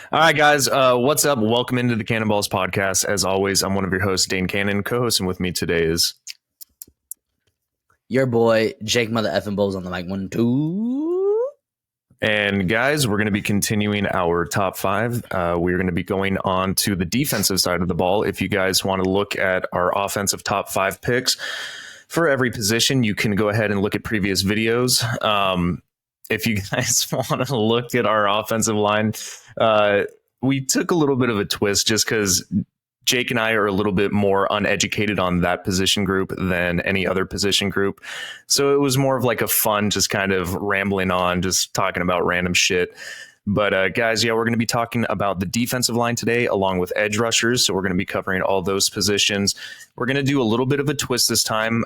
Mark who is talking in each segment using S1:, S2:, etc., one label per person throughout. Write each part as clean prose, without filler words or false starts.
S1: All right, guys. What's up? Welcome into the Cannonballs podcast. As always, I'm one of your hosts, Dane Cannon. Co-hosting with me today is
S2: your boy Jake Mother effing Bowles on the mic. 1, 2.
S1: And guys, we're going to be continuing our top five. We're going to be going on to the defensive side of the ball. If you guys want to look at our offensive top five picks for every position, you can go ahead and look at previous videos. If you guys want to look at our offensive line, we took a little bit of a twist just because Jake and I are a little bit more uneducated on that position group than any other position group. So it was more of like a fun, just kind of rambling on, just talking about random shit. But guys, yeah, we're going to be talking about the defensive line today, along with edge rushers. So we're going to be covering all those positions. We're going to do a little bit of a twist this time.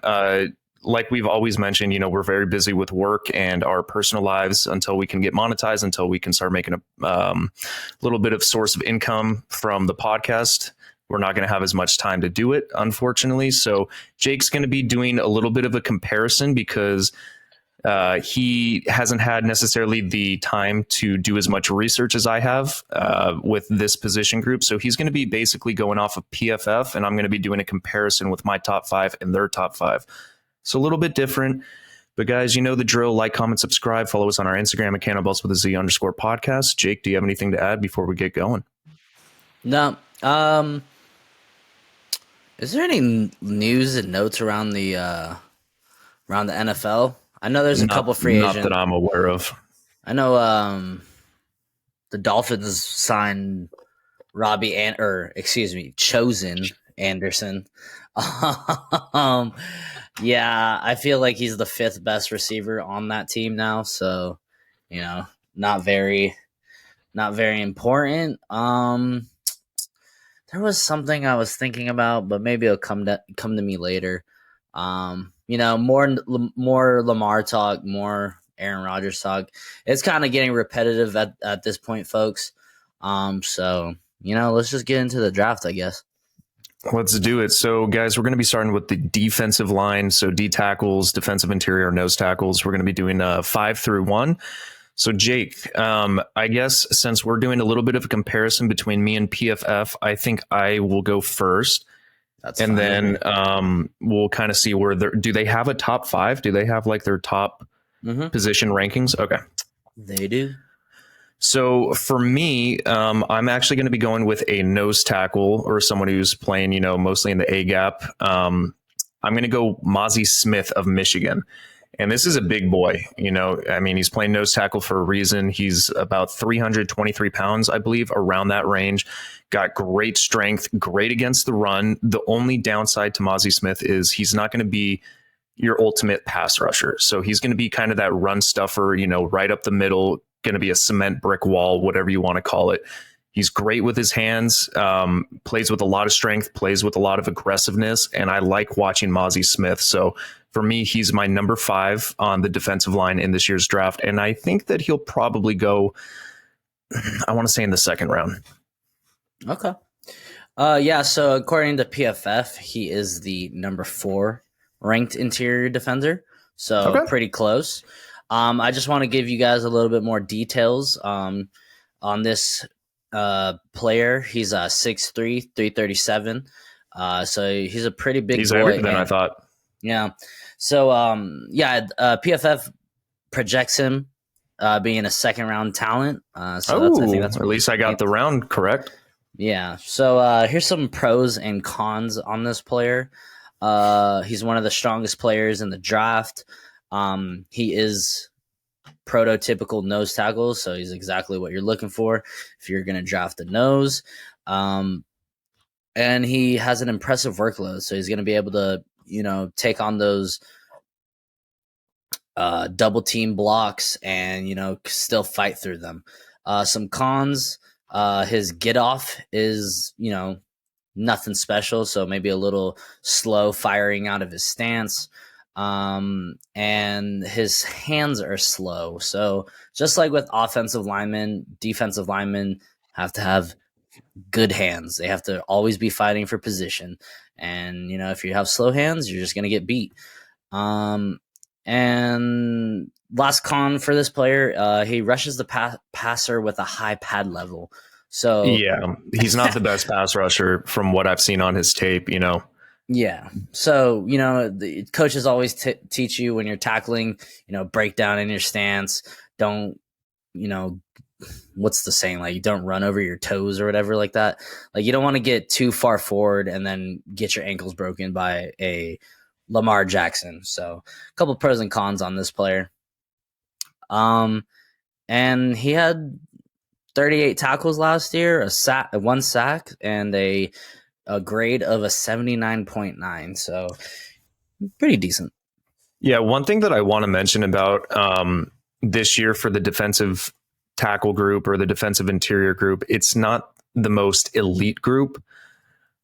S1: Like we've always mentioned, we're very busy with work and our personal lives until we can get monetized, until we can start making a little bit of source of income from the podcast. We're not going to have as much time to do it, unfortunately. So Jake's going to be doing a little bit of a comparison because he hasn't had necessarily the time to do as much research as I have with this position group. So he's going to be basically going off of PFF, and I'm going to be doing a comparison with my top five and their top five. So a little bit different. But guys, you know the drill. Like, comment, subscribe. Follow us on our Instagram at Cannonballs with a Z _podcast. Jake, do you have anything to add before we get going?
S2: No. Is there any news and notes around the NFL? I know there's a couple free agents.
S1: Not that I'm aware of.
S2: I know the Dolphins signed Chosen Anderson. Yeah, I feel like he's the fifth best receiver on that team now, so not very important. There was something I was thinking about, but maybe it'll come to me later. More Lamar talk, more Aaron Rodgers talk. It's kind of getting repetitive at this point, folks. So let's just get into the draft, I guess.
S1: Let's do it. So, guys, we're going to be starting with the defensive line. So, D tackles, defensive interior, nose tackles. We're going to be doing 5 through 1. So, Jake, I guess since we're doing a little bit of a comparison between me and PFF, I think I will go first. That's fine. Then we'll kind of see where do they have a top 5? Do they have like their top position rankings? Okay.
S2: They do.
S1: So for me, I'm actually going to be going with a nose tackle or someone who's playing, mostly in the A gap. I'm going to go Mazi Smith of Michigan. And this is a big boy, he's playing nose tackle for a reason. He's about 323 pounds, I believe, around that range. Got great strength, great against the run. The only downside to Mazi Smith is he's not going to be your ultimate pass rusher. So he's going to be kind of that run stuffer, right up the middle, going to be a cement brick wall, whatever you want to call it. He's great with his hands, plays with a lot of strength, plays with a lot of aggressiveness, and I like watching Mazi Smith. So for me, he's my number 5 on the defensive line in this year's draft, and I think that he'll probably go, I want to say in the second round.
S2: Okay. So according to PFF, he is the number 4 ranked interior defender, so pretty close. I just want to give you guys a little bit more details on this player. He's 6'3", 337. So he's a pretty big boy.
S1: He's everything I thought.
S2: Yeah. So PFF projects him being a second round talent.
S1: I think that's at least I got the round correct.
S2: Yeah. So here's some pros and cons on this player. He's one of the strongest players in the draft. He is prototypical nose tackle, so he's exactly what you're looking for if you're going to draft a nose. And he has an impressive workload, so he's going to be able to, take on those double team blocks and, still fight through them. Some cons, his get off is, nothing special, so maybe a little slow firing out of his stance. And his hands are slow. So just like with offensive linemen, defensive linemen have to have good hands. They have to always be fighting for position. And, if you have slow hands, you're just going to get beat. And last con for this player, he rushes the passer with a high pad level. So
S1: Yeah, he's not the best pass rusher from what I've seen on his tape, you know.
S2: yeah. So, the coaches always teach you when you're tackling, break down in your stance. Don't, you know, what's the saying? Like, you don't run over your toes or whatever like that. Like, you don't want to get too far forward and then get your ankles broken by a Lamar Jackson. So, a couple pros and cons on this player. And he had 38 tackles last year, one sack, and a grade of a 79.9. So pretty decent.
S1: Yeah, one thing that I want to mention about this year for the defensive tackle group or the defensive interior group, it's not the most elite group.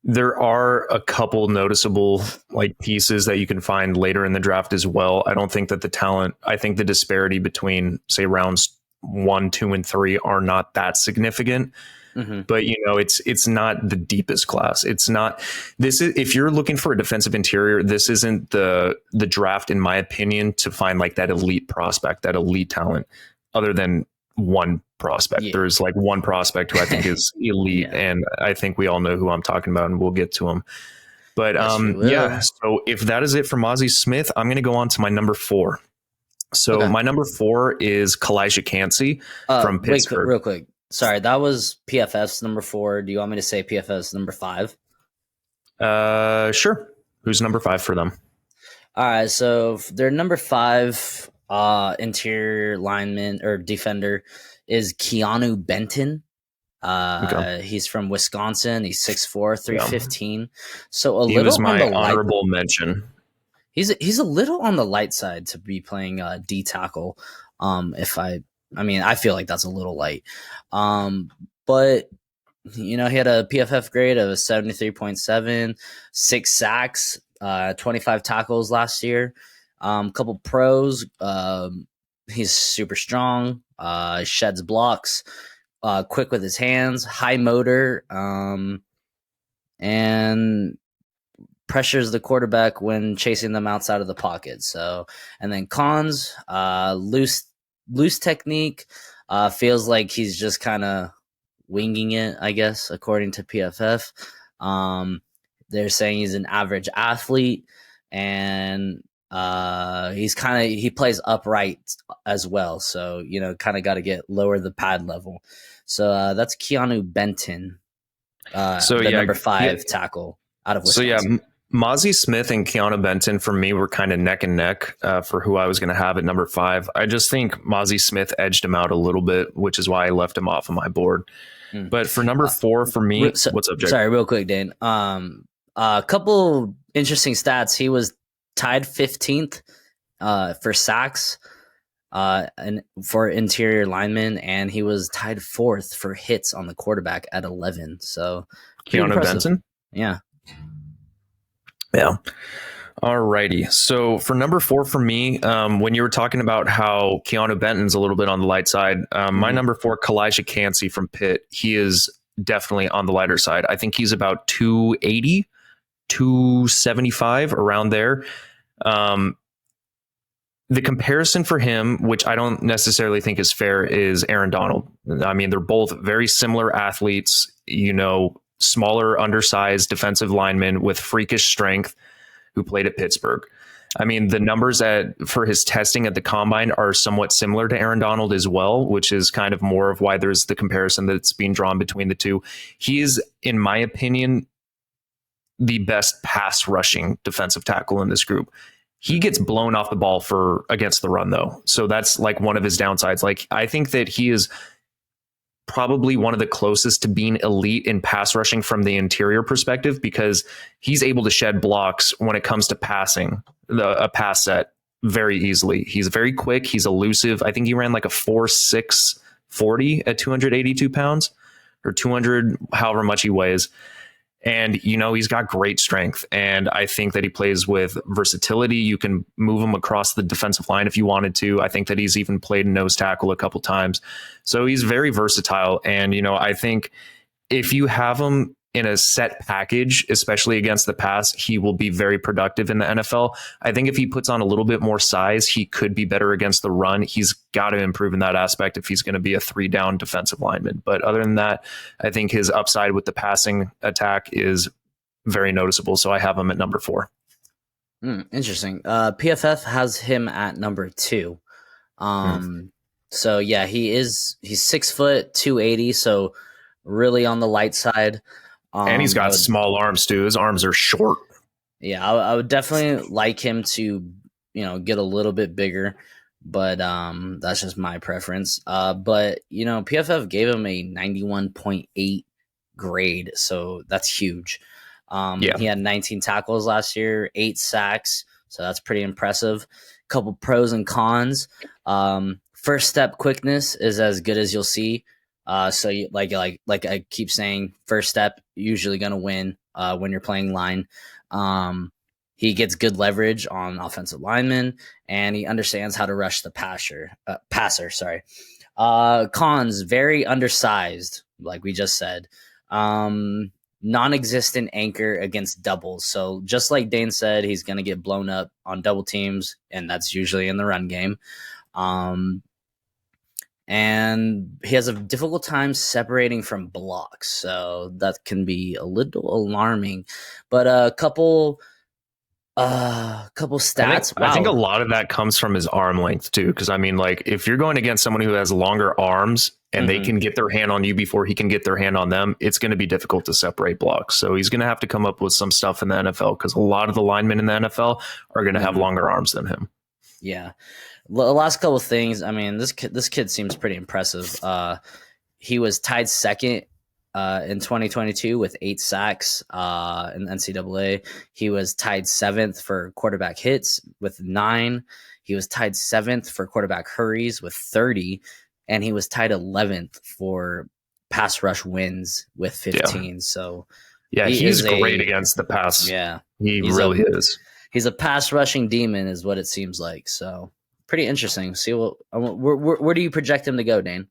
S1: There are a couple noticeable like pieces that you can find later in the draft as well. I don't think that I think the disparity between say rounds 1, 2, and 3 are not that significant.
S2: Mm-hmm.
S1: But it's not the deepest class. It's not. This is if you're looking for a defensive interior, this isn't the draft, in my opinion, to find like that elite prospect, that elite talent. Other than one prospect, there's like one prospect who I think is elite, and I think we all know who I'm talking about, and we'll get to him. But yes, so if that is it for Mozzie Smith, I'm going to go on to my number 4. So my number 4 is Kalijah Cansey from Pittsburgh.
S2: Real quick. Sorry, that was PFF's number 4. Do you want me to say PFF's number 5?
S1: Sure. Who's number 5 for them?
S2: All right, so their number 5 interior lineman or defender is Keanu Benton. He's from Wisconsin. He's 6'4", 315. So
S1: he was my honorable mention.
S2: He's a little on the light side to be playing D tackle. I feel like that's a little light. But he had a PFF grade of 73.7, 6 sacks, 25 tackles last year. Couple pros. He's super strong. Sheds blocks. Quick with his hands. High motor. And pressures the quarterback when chasing them outside of the pocket. So, and then cons, loose technique, feels like he's just kind of winging it, I guess, according to PFF. They're saying he's an average athlete, and he plays upright as well. So, kind of got to lower the pad level. So that's Keanu Benton, number 5 tackle out of Wisconsin.
S1: So yeah, Mozzie Smith and Keanu Benton for me were kind of neck and neck for who I was going to have at number 5. I just think Mozzie Smith edged him out a little bit, which is why I left him off of my board. But for number 4 for me, what's up, Jake?
S2: Sorry, real quick, Dane. A couple interesting stats. He was tied 15th for sacks and for interior linemen, and he was tied 4th for hits on the quarterback at 11. So
S1: Keanu Benton?
S2: Yeah.
S1: Yeah. All righty. So for number 4 for me, when you were talking about how Keanu Benton's a little bit on the light side, my number 4, Kalijah Cansey from Pitt, he is definitely on the lighter side. I think he's about 280, 275, around there. The comparison for him, which I don't necessarily think is fair, is Aaron Donald. I mean, they're both very similar athletes, smaller, undersized defensive linemen with freakish strength who played at Pittsburgh. I mean, the numbers for his testing at the combine are somewhat similar to Aaron Donald as well, which is kind of more of why there's the comparison that's being drawn between the two. He is, in my opinion, the best pass rushing defensive tackle in this group. He gets blown off the ball against the run, though. So that's like one of his downsides. Like, I think that he is probably one of the closest to being elite in pass rushing from the interior perspective, because he's able to shed blocks when it comes to passing a pass set very easily. He's very quick. He's elusive. I think he ran like a 4.6 40 at 282 pounds or 200, however much he weighs. And, he's got great strength. And I think that he plays with versatility. You can move him across the defensive line if you wanted to. I think that he's even played nose tackle a couple times. So he's very versatile. And, I think if you have him in a set package, especially against the pass, he will be very productive in the NFL. I think if he puts on a little bit more size, he could be better against the run. He's got to improve in that aspect if he's going to be a 3-down defensive lineman. But other than that, I think his upside with the passing attack is very noticeable. So I have him at number 4.
S2: Interesting. PFF has him at number 2. So yeah, he's 6 foot 280, so really on the light side.
S1: And he's got small arms too. His arms are short.
S2: Yeah, I would definitely like him to, get a little bit bigger, but that's just my preference. But PFF gave him a 91.8 grade, so that's huge. He had 19 tackles last year, 8 sacks, so that's pretty impressive. Couple pros and cons. First step quickness is as good as you'll see. So you, like I keep saying, first step usually going to win when you're playing line. He gets good leverage on offensive linemen, and he understands how to rush the passer. Cons: very undersized, like we just said. Non-existent anchor against doubles. So just like Dane said, he's going to get blown up on double teams, and that's usually in the run game. And he has a difficult time separating from blocks, so that can be a little alarming. But a couple stats.
S1: I think a lot of that comes from his arm length too, because I mean, like, if you're going against someone who has longer arms and they can get their hand on you before he can get their hand on them, it's going to be difficult to separate blocks. So he's going to have to come up with some stuff in the NFL, because a lot of the linemen in the NFL are going to have longer arms than him.
S2: Yeah. The last couple of things. I mean, this kid seems pretty impressive. He was tied second in 2022 with 8 sacks in the NCAA. He was tied 7th for quarterback hits with 9. He was tied 7th for quarterback hurries with 30, and he was tied 11th for pass rush wins with 15. Yeah. So
S1: he's great against the pass.
S2: Yeah,
S1: he really is.
S2: He's a pass rushing demon, is what it seems like. So pretty interesting. See where do you project him to go, Dane?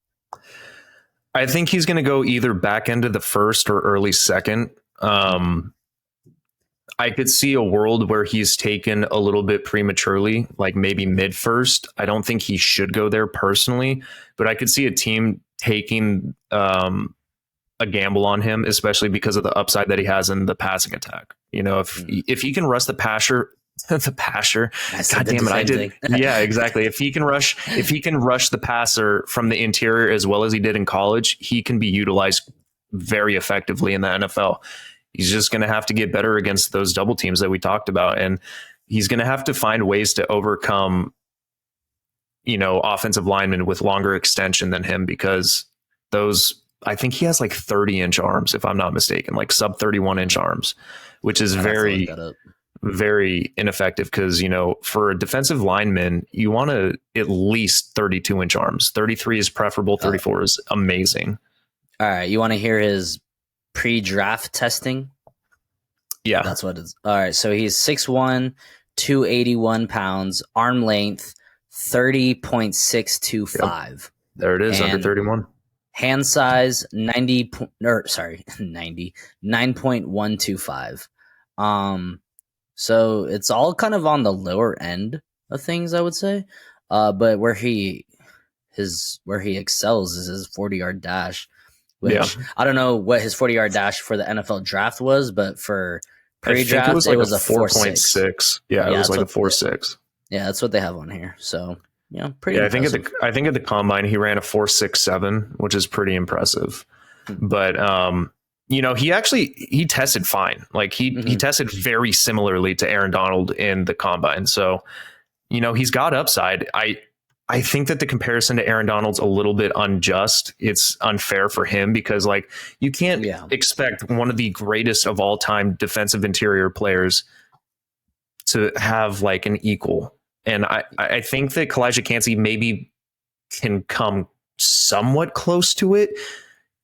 S1: I think he's going to go either back end of the first or early second. I could see a world where he's taken a little bit prematurely, like maybe mid first. I don't think he should go there personally, but I could see a team taking a gamble on him, especially because of the upside that he has in the passing attack. If he can rush the passer. God damn it! I did. Yeah, exactly. If he can rush the passer from the interior as well as he did in college, he can be utilized very effectively in the NFL. He's just going to have to get better against those double teams that we talked about, and he's going to have to find ways to overcome, offensive linemen with longer extension than him, because I think he has like 30-inch arms, if I'm not mistaken, like sub 31-inch arms, which is very ineffective, because for a defensive lineman you want to at least 32-inch arms. 33 is preferable. 34 is amazing.
S2: All right, you want to hear his pre-draft testing?
S1: Yeah,
S2: that's what it's. All right, so he's 6'1", 281 pounds, arm length 30.625.
S1: Yep. There it is, under 31.
S2: Hand size 9.125. So it's all kind of on the lower end of things, I would say. But where he excels is his 40-yard dash, which I don't know what his 40-yard dash for the NFL draft was, but for pre-draft it was a 4.6.
S1: Yeah, it was like a 4.6.
S2: Yeah, that's what they have on here. So pretty. Yeah,
S1: impressive. I think at the combine he ran a 4.67, which is pretty impressive. But he tested fine. Like he tested very similarly to Aaron Donald in the combine. So, he's got upside. I think that the comparison to Aaron Donald's a little bit unjust. It's unfair for him, because like you can't expect one of the greatest of all time defensive interior players to have like an equal. And I think that Kalijah Kancey maybe can come somewhat close to it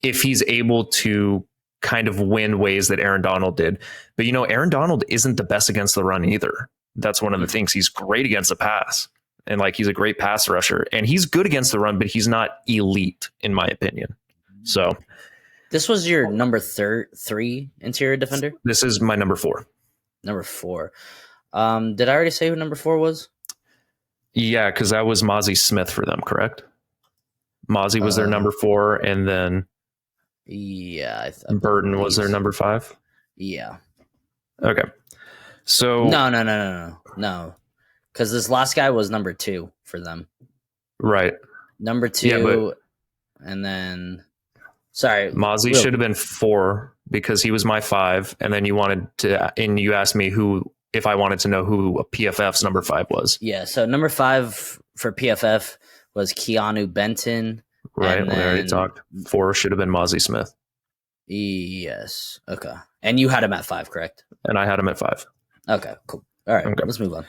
S1: if he's able to kind of win ways that Aaron Donald did. But, Aaron Donald isn't the best against the run either. That's one of the things. He's great against the pass, and like he's a great pass rusher, and he's good against the run, but he's not elite in my opinion. So
S2: This was your number three interior defender?
S1: This is my number 4.
S2: Number 4. Did I already say who number 4 was?
S1: Yeah, because that was Mozzie Smith for them, correct? Mozzie was their number 4, and then
S2: Yeah,
S1: Burton was their number 5.
S2: Yeah.
S1: Okay. So
S2: no. Because this last guy was number 2 for them.
S1: Right.
S2: Number 2, and then
S1: Mozzie should have been 4 because he was my 5, and then you asked me if I wanted to know who PFF's number 5 was.
S2: Yeah, so number 5 for PFF was Keanu Benton.
S1: Right, we already talked. 4 should have been Mozzie Smith.
S2: Yes. Okay. And you had him at 5, correct?
S1: And I had him at 5.
S2: Okay, cool. All right, Let's move on.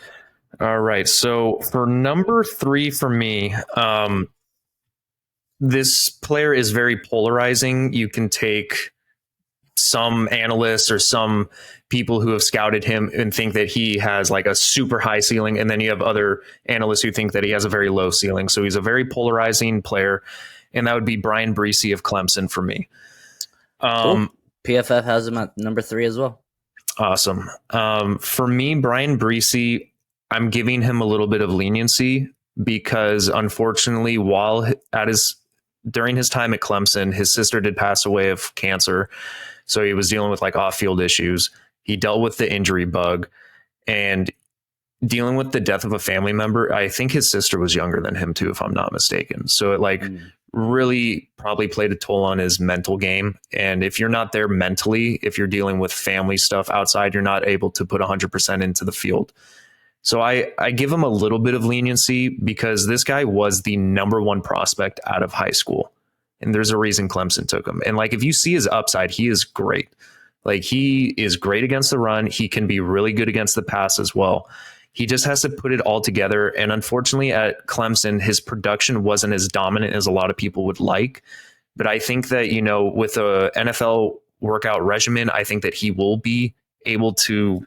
S1: All right, so for number 3 for me, this player is very polarizing. You can take some analysts or some people who have scouted him and think that he has like a super high ceiling, and then you have other analysts who think that he has a very low ceiling. So he's a very polarizing player, and that would be Brian Breesy of Clemson for me.
S2: Cool. PFF has him at number 3 as well.
S1: Awesome. For me, Brian Breesy, I'm giving him a little bit of leniency because unfortunately, during his time at Clemson, his sister did pass away of cancer. So he was dealing with like off-field issues. He dealt with the injury bug and dealing with the death of a family member. I think his sister was younger than him too, if I'm not mistaken. So it really probably played a toll on his mental game. And if you're not there mentally, if you're dealing with family stuff outside, you're not able to put 100% into the field. So I give him a little bit of leniency because this guy was the number 1 prospect out of high school. And there's a reason Clemson took him. And like, if you see his upside, he is great. Like, he is great against the run. He can be really good against the pass as well. He just has to put it all together. And unfortunately at Clemson, his production wasn't as dominant as a lot of people would like. But I think that, with a NFL workout regimen, I think that he will be able to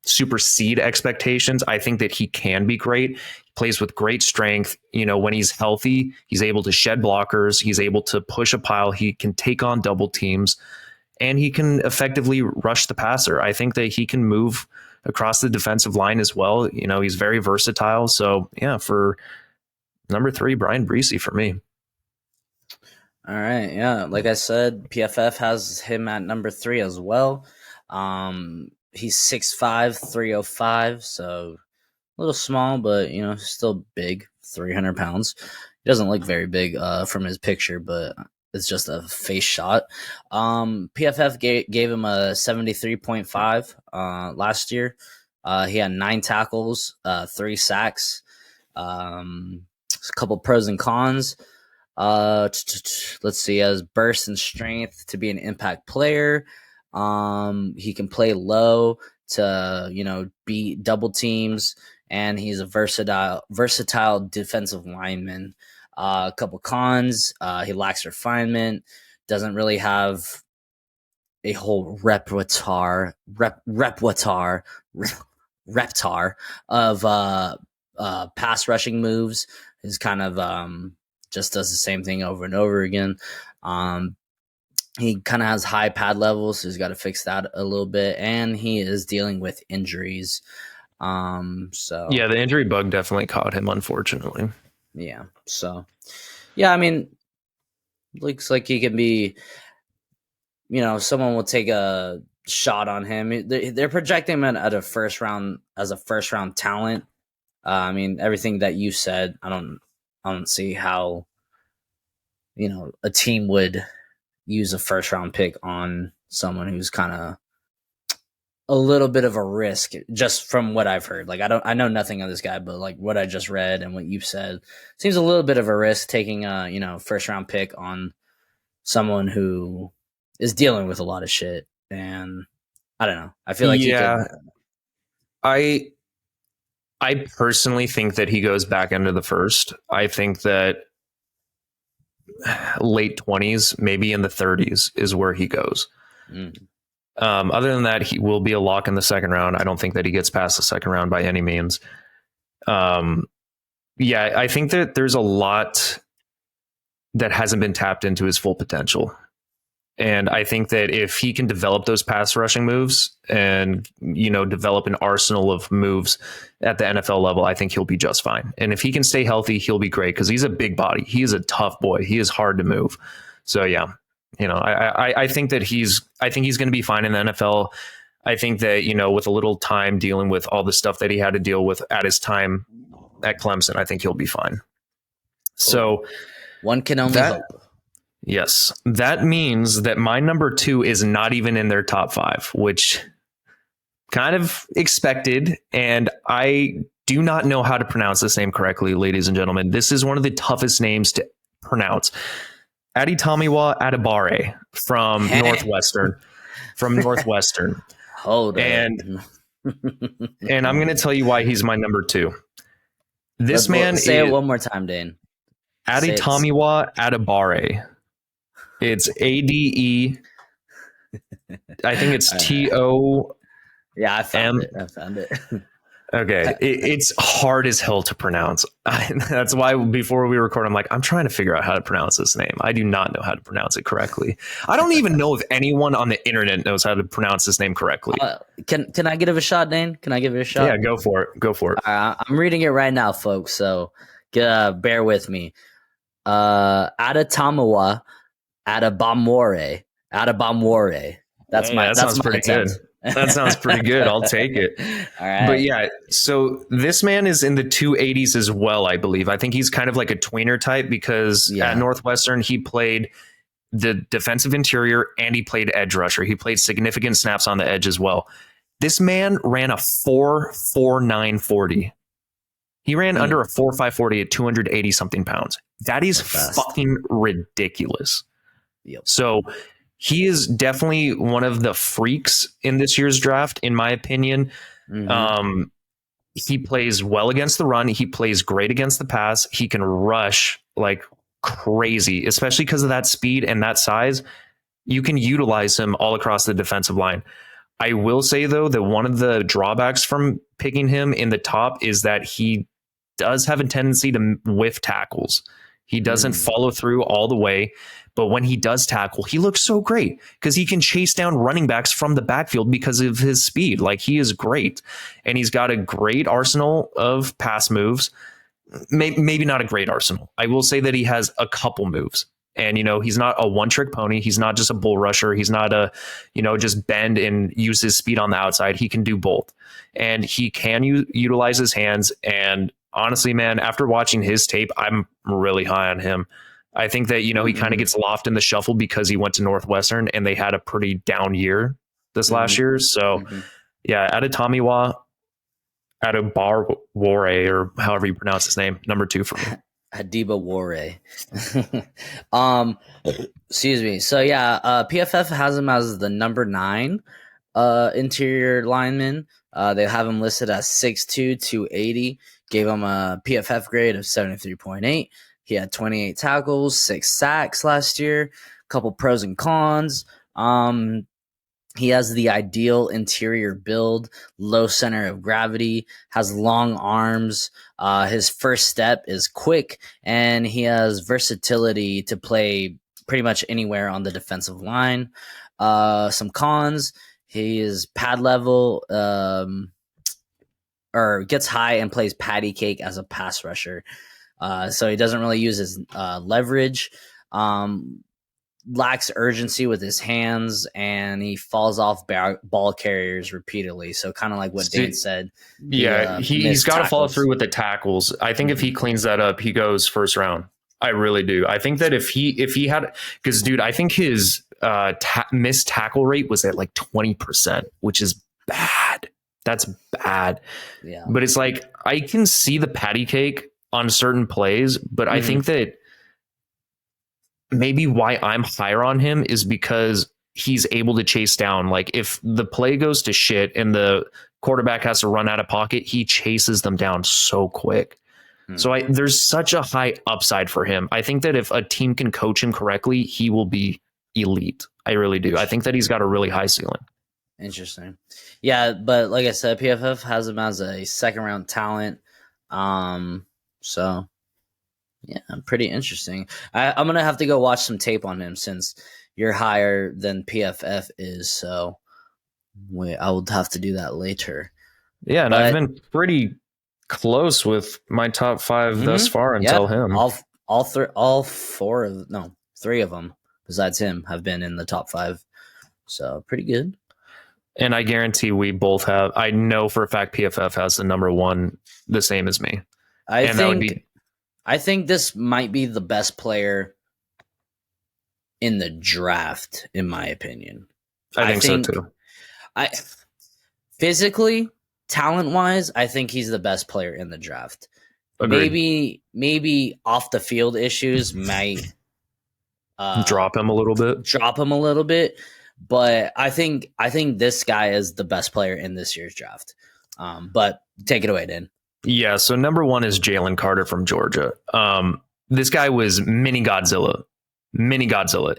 S1: supersede expectations. I think that he can be great. He plays with great strength. When he's healthy, he's able to shed blockers. He's able to push a pile. He can take on double teams, and he can effectively rush the passer. I think that he can move across the defensive line as well. He's very versatile. So yeah, for number 3, Brian Breesy for me.
S2: All right. Yeah. Like I said, PFF has him at number 3 as well. He's 6'5", 305, so a little small, but still big, 300 pounds. He doesn't look very big from his picture, but it's just a face shot. PFF gave him a 73.5 last year. He had 9 tackles, 3 sacks. A couple pros and cons. Let's see. He has burst and strength to be an impact player. He can play low to beat double teams, and he's a versatile defensive lineman. A couple cons: he lacks refinement, doesn't really have a whole repertoire of pass rushing moves. He's kind of just does the same thing over and over again. He kind of has high pad levels, so he's got to fix that a little bit, and he is dealing with injuries. So
S1: yeah, the injury bug definitely caught him, unfortunately.
S2: Yeah. So yeah, I mean, looks like he can be. Someone will take a shot on him. They're projecting him at a first round talent. I mean, everything that you said, I don't see how a team would use a first round pick on someone who's kind of a little bit of a risk, just from what I've heard. Like, I know nothing of this guy, but like what I just read and what you've said seems a little bit of a risk, taking a first round pick on someone who is dealing with a lot of shit. And I don't know. I feel like
S1: I personally think that he goes back into the first. I think that late 20s, maybe in the 30s is where he goes. Other than that, he will be a lock in the second round. I don't think that he gets past the second round by any means. Yeah, I think that there's a lot that hasn't been tapped into his full potential. And I think that if he can develop those pass rushing moves and, develop an arsenal of moves at the NFL level, I think he'll be just fine. And if he can stay healthy, he'll be great because he's a big body. He is a tough boy. He is hard to move. So, yeah, I think that I think he's going to be fine in the NFL. I think that, with a little time dealing with all the stuff that he had to deal with at his time at Clemson, I think he'll be fine. So
S2: one can only hope.
S1: Yes, that means that my number 2 is not even in their top 5, which kind of expected. And I do not know how to pronounce this name correctly, ladies and gentlemen. This is one of the toughest names to pronounce. Adetomiwa Adebawore from Northwestern.
S2: Hold
S1: and I'm going to tell you why he's my number 2. This man
S2: say it one more time, Dane.
S1: Adetomiwa Adebawore. It's ADE. I think it's TO.
S2: Yeah, I found it.
S1: Okay. It's hard as hell to pronounce. That's why before we record, I'm like, I'm trying to figure out how to pronounce this name. I do not know how to pronounce it correctly. I don't even know if anyone on the internet knows how to pronounce this name correctly.
S2: Can I give it a shot, Dane? Can I give it a shot?
S1: Yeah, go for it.
S2: I'm reading it right now, folks. So bear with me. Adetomiwa Adebawore. That
S1: sounds pretty good. That sounds pretty good. I'll take it.
S2: All right.
S1: But yeah, so this man is in the 280s as well, I believe. I think he's kind of like a tweener type because at Northwestern, he played the defensive interior and he played edge rusher. He played significant snaps on the edge as well. This man ran a 4.49 40. He ran under a 4.5 40 at 280 something pounds. That is fucking ridiculous.
S2: Yep.
S1: So he is definitely one of the freaks in this year's draft, in my opinion. Mm-hmm. He plays well against the run. He plays great against the pass. He can rush like crazy, especially because of that speed and that size. You can utilize him all across the defensive line. I will say, though, that one of the drawbacks from picking him in the top is that he does have a tendency to whiff tackles. He doesn't follow through all the way. But when he does tackle, he looks so great because he can chase down running backs from the backfield because of his speed. Like, he is great. And he's got a great arsenal of pass moves. Maybe not a great arsenal. I will say that he has a couple moves. And, he's not a one-trick pony. He's not just a bull rusher. He's not a, just bend and use his speed on the outside. He can do both. And he can utilize his hands. And honestly, man, after watching his tape, I'm really high on him. I think that, he kind of gets lost in the shuffle because he went to Northwestern and they had a pretty down year this last year. So, yeah, Adetomiwa Adebawore, or however you pronounce his name, number 2 for me.
S2: Adebawore. Excuse me. So, yeah, PFF has him as the number 9 interior lineman. They have him listed as 6'2", 280. Gave him a PFF grade of 73.8. He had 28 tackles, 6 sacks last year. A couple pros and cons. He has the ideal interior build, low center of gravity, has long arms. His first step is quick, and he has versatility to play pretty much anywhere on the defensive line. Some cons: he is pad level, or gets high and plays patty cake as a pass rusher. So he doesn't really use his leverage, lacks urgency with his hands, and he falls off ball carriers repeatedly. So kind of like what Dane said.
S1: Yeah, he's got to follow through with the tackles. I think if he cleans that up, he goes first round. I really do. I think that if he had, because dude, I think his missed tackle rate was at like 20%, which is bad. That's bad.
S2: Yeah.
S1: But it's like, I can see the patty cake on certain plays, but I think that maybe why I'm higher on him is because he's able to chase down. Like, if the play goes to shit and the quarterback has to run out of pocket, he chases them down so quick. So there's such a high upside for him. I think that if a team can coach him correctly, he will be elite. I really do. I think that he's got a really high ceiling.
S2: Interesting. Yeah, but like I said, PFF has him as a second round talent. So yeah, pretty interesting. I'm gonna have to go watch some tape on him since you're higher than PFF is. So I will have to do that later.
S1: Yeah, and I've
S2: But
S1: been pretty close with my top 5 thus far until him.
S2: Three of them besides him have been in the top 5. So pretty good.
S1: And I guarantee we both have. I know for a fact PFF has the number 1 the same as me.
S2: I think this might be the best player in the draft, in my opinion.
S1: I think so too.
S2: Physically, talent-wise, I think he's the best player in the draft.
S1: Agreed.
S2: Maybe off the field issues might
S1: drop him a little bit.
S2: But I think this guy is the best player in this year's draft. But take it away, Dan.
S1: Yeah, so number 1 is Jalen Carter from Georgia. This guy was mini Godzilla,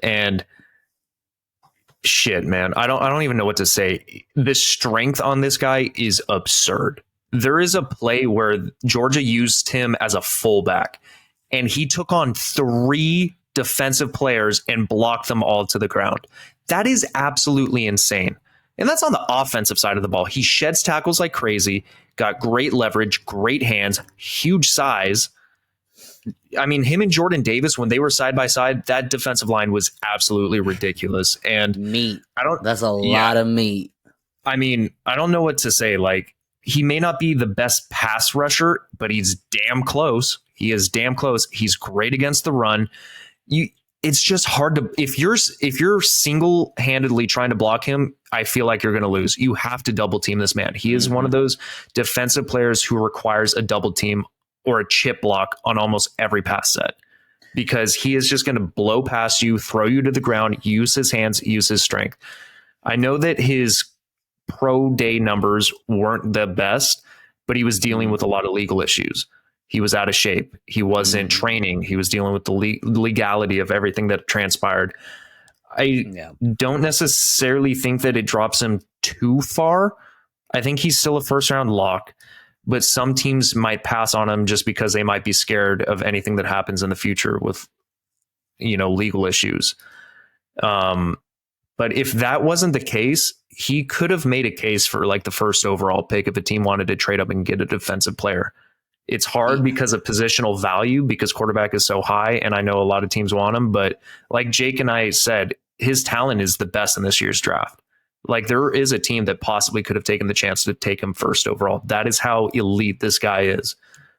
S1: and shit, man, I don't even know what to say. The strength on this guy is absurd. There is a play where Georgia used him as a fullback, and he took on 3 defensive players and blocked them all to the ground. That is absolutely insane. And that's on the offensive side of the ball. He sheds tackles like crazy, got great leverage, great hands, huge size. I mean, him and Jordan Davis, when they were side by side, that defensive line was absolutely ridiculous. And
S2: meat. That's a lot of meat.
S1: I mean, I don't know what to say. Like, he may not be the best pass rusher, but he's damn close. He is damn close. He's great against the run. It's just hard to, if you're single-handedly trying to block him, I feel like you're going to lose. You have to double team this man. He is one of those defensive players who requires a double team or a chip block on almost every pass set, because he is just going to blow past you, throw you to the ground, use his hands, use his strength. I know that his pro day numbers weren't the best, but he was dealing with a lot of legal issues. He was out of shape. He wasn't training. He was dealing with the legality of everything that transpired. I don't necessarily think that it drops him too far. I think he's still a first round lock, but some teams might pass on him just because they might be scared of anything that happens in the future with, legal issues. But if that wasn't the case, he could have made a case for like the first overall pick if a team wanted to trade up and get a defensive player. It's hard because of positional value, because quarterback is so high, and I know a lot of teams want him. But like Jake and I said, his talent is the best in this year's draft. Like, there is a team that possibly could have taken the chance to take him first overall. That is how elite this guy is.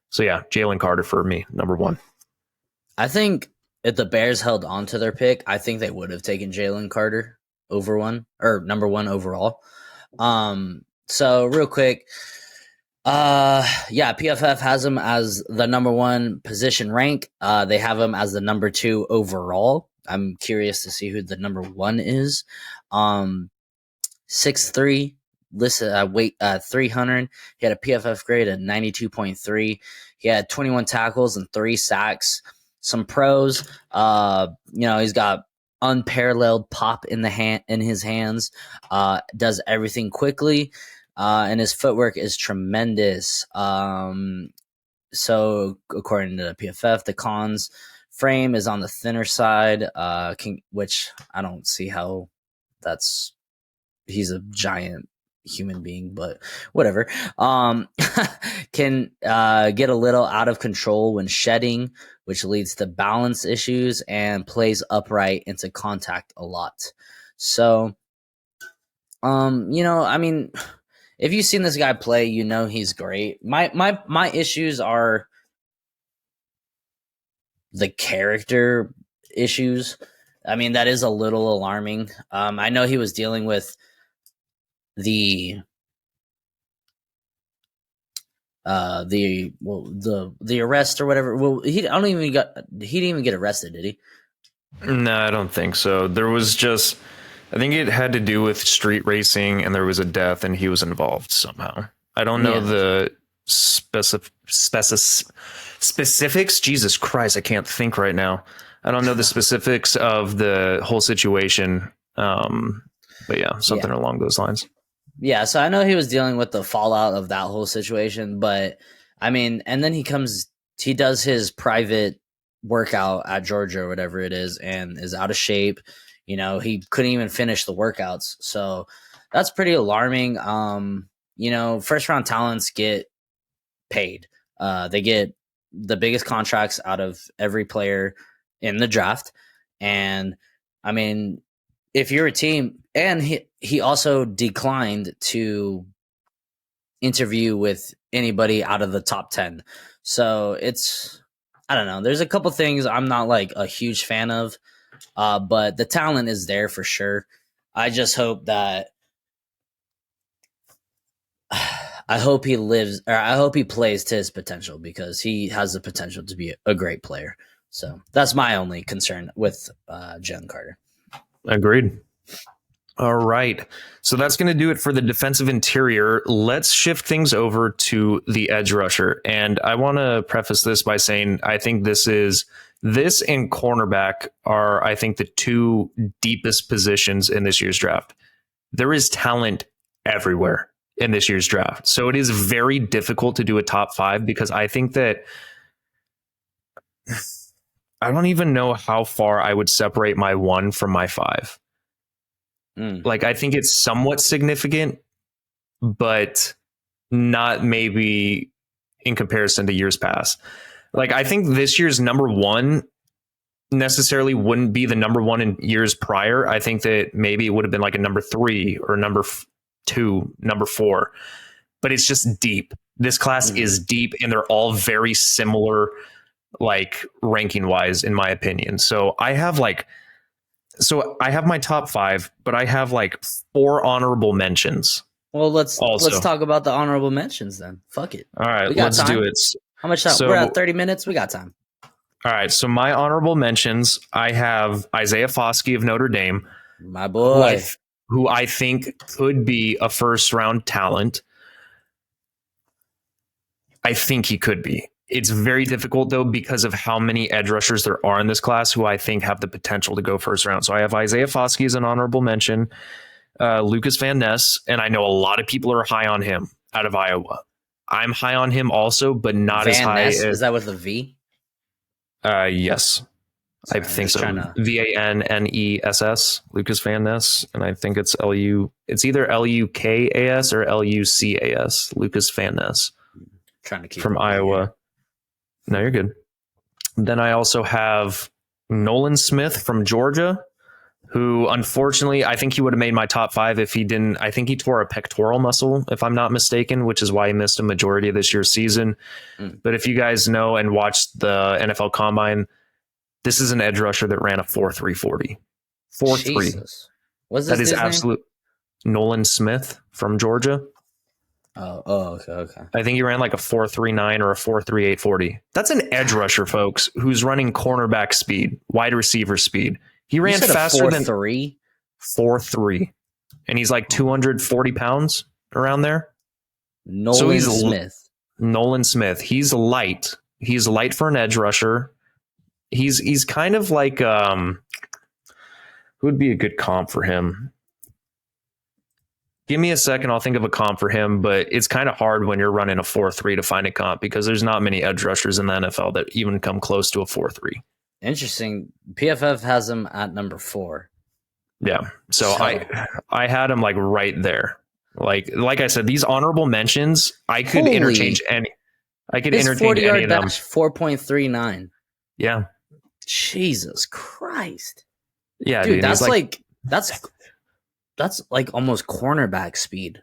S1: So yeah, Jalen Carter for me, number 1.
S2: I think if the Bears held on to their pick, I think they would have taken Jalen Carter number 1 overall. So real quick, PFF has him as the number 1 position rank. They have him as the number 2 overall. I'm curious to see who the number 1 is. 6'3", listed weight 300. He had a PFF grade of 92.3. He had 21 tackles and 3 sacks. Some pros, he's got unparalleled pop in his hands. Does everything quickly. And his footwork is tremendous. So according to PFF, the cons, frame is on the thinner side, which I don't see how he's a giant human being, but whatever. Can get a little out of control when shedding, which leads to balance issues, and plays upright into contact a lot. So, if you've seen this guy play, he's great. My issues are the character issues. I mean, that is a little alarming. I know he was dealing with the arrest or whatever. Well, he didn't even get arrested, did he?
S1: No, I don't think so. There was just, I think it had to do with street racing, and there was a death, and he was involved somehow. I don't know the specifics. Jesus Christ, I can't think right now. I don't know the specifics of the whole situation. But yeah, something along those lines.
S2: Yeah, so I know he was dealing with the fallout of that whole situation, but I mean, and then he does his private workout at Georgia or whatever it is, and is out of shape. He couldn't even finish the workouts. So that's pretty alarming. First round talents get paid. They get the biggest contracts out of every player in the draft. And I mean, if you're a team, and he also declined to interview with anybody out of the top 10. So I don't know. There's a couple things I'm not like a huge fan of, but the talent is there for sure. I just hope that I hope he plays to his potential, because he has the potential to be a great player. So that's my only concern with Jalen Carter.
S1: Agreed. All right. So that's going to do it for the defensive interior. Let's shift things over to the edge rusher. And I want to preface this by saying I think this and cornerback are, I think, the two deepest positions in this year's draft. There is talent everywhere in this year's draft. So it is very difficult to do a top 5, because I think that I don't even know how far I would separate my 1 from my 5. Like, I think it's somewhat significant, but not maybe in comparison to years past. Like, I think this year's number 1 necessarily wouldn't be the number 1 in years prior. I think that maybe it would have been like a number 3 or number 2, number 4, but it's just deep. This class is deep, and they're all very similar, like ranking wise, in my opinion. So I have my top 5, but I have like 4 honorable mentions.
S2: Well, let's talk about the honorable mentions then. Fuck it.
S1: All right, let's do it.
S2: How much time? We're at 30 minutes. We got time.
S1: All right, so my honorable mentions, I have Isaiah Foskey of Notre Dame,
S2: my boy,
S1: who I think could be a first round talent. I think he could be. It's very difficult, though, because of how many edge rushers there are in this class who I think have the potential to go first round. So I have Isaiah Foskey as an honorable mention, Lucas Van Ness, and I know a lot of people are high on him out of Iowa. I'm high on him also, but not as high as...
S2: Is that with a V?
S1: Yes. Sorry, I think so. Vanness, Lucas Van Ness, and I think it's LU. It's either LUKAS or LUCAS, Lucas Van Ness.
S2: Trying to keep
S1: from Iowa. Here. No, you're good. Then I also have Nolan Smith from Georgia, who unfortunately I think he would have made my top 5 if he didn't. I think he tore a pectoral muscle, if I'm not mistaken, which is why he missed a majority of this year's season. But if you guys know and watched the NFL Combine, this is an edge rusher that ran a 4.3 40. 4.3. That is absolute. Nolan Smith from Georgia.
S2: Okay.
S1: I think he ran like a 4.39 or a 4.38 40. That's an edge rusher, folks, who's running cornerback speed, wide receiver speed. He ran faster than 4.3, and he's like 240 pounds around there.
S2: Nolan Smith.
S1: He's light. He's light for an edge rusher. He's kind of like who would be a good comp for him? Give me a second. I'll think of a comp for him, but it's kind of hard when you're running a 4.3 to find a comp, because there's not many edge rushers in the NFL that even come close to a 4.3.
S2: Interesting. PFF has him at number 4.
S1: Yeah. So I had him like right there. Like I said, these honorable mentions, I could interchange any. I could interchange any of them.
S2: 4.39.
S1: Yeah.
S2: Jesus Christ.
S1: Yeah,
S2: dude, that's like almost cornerback speed.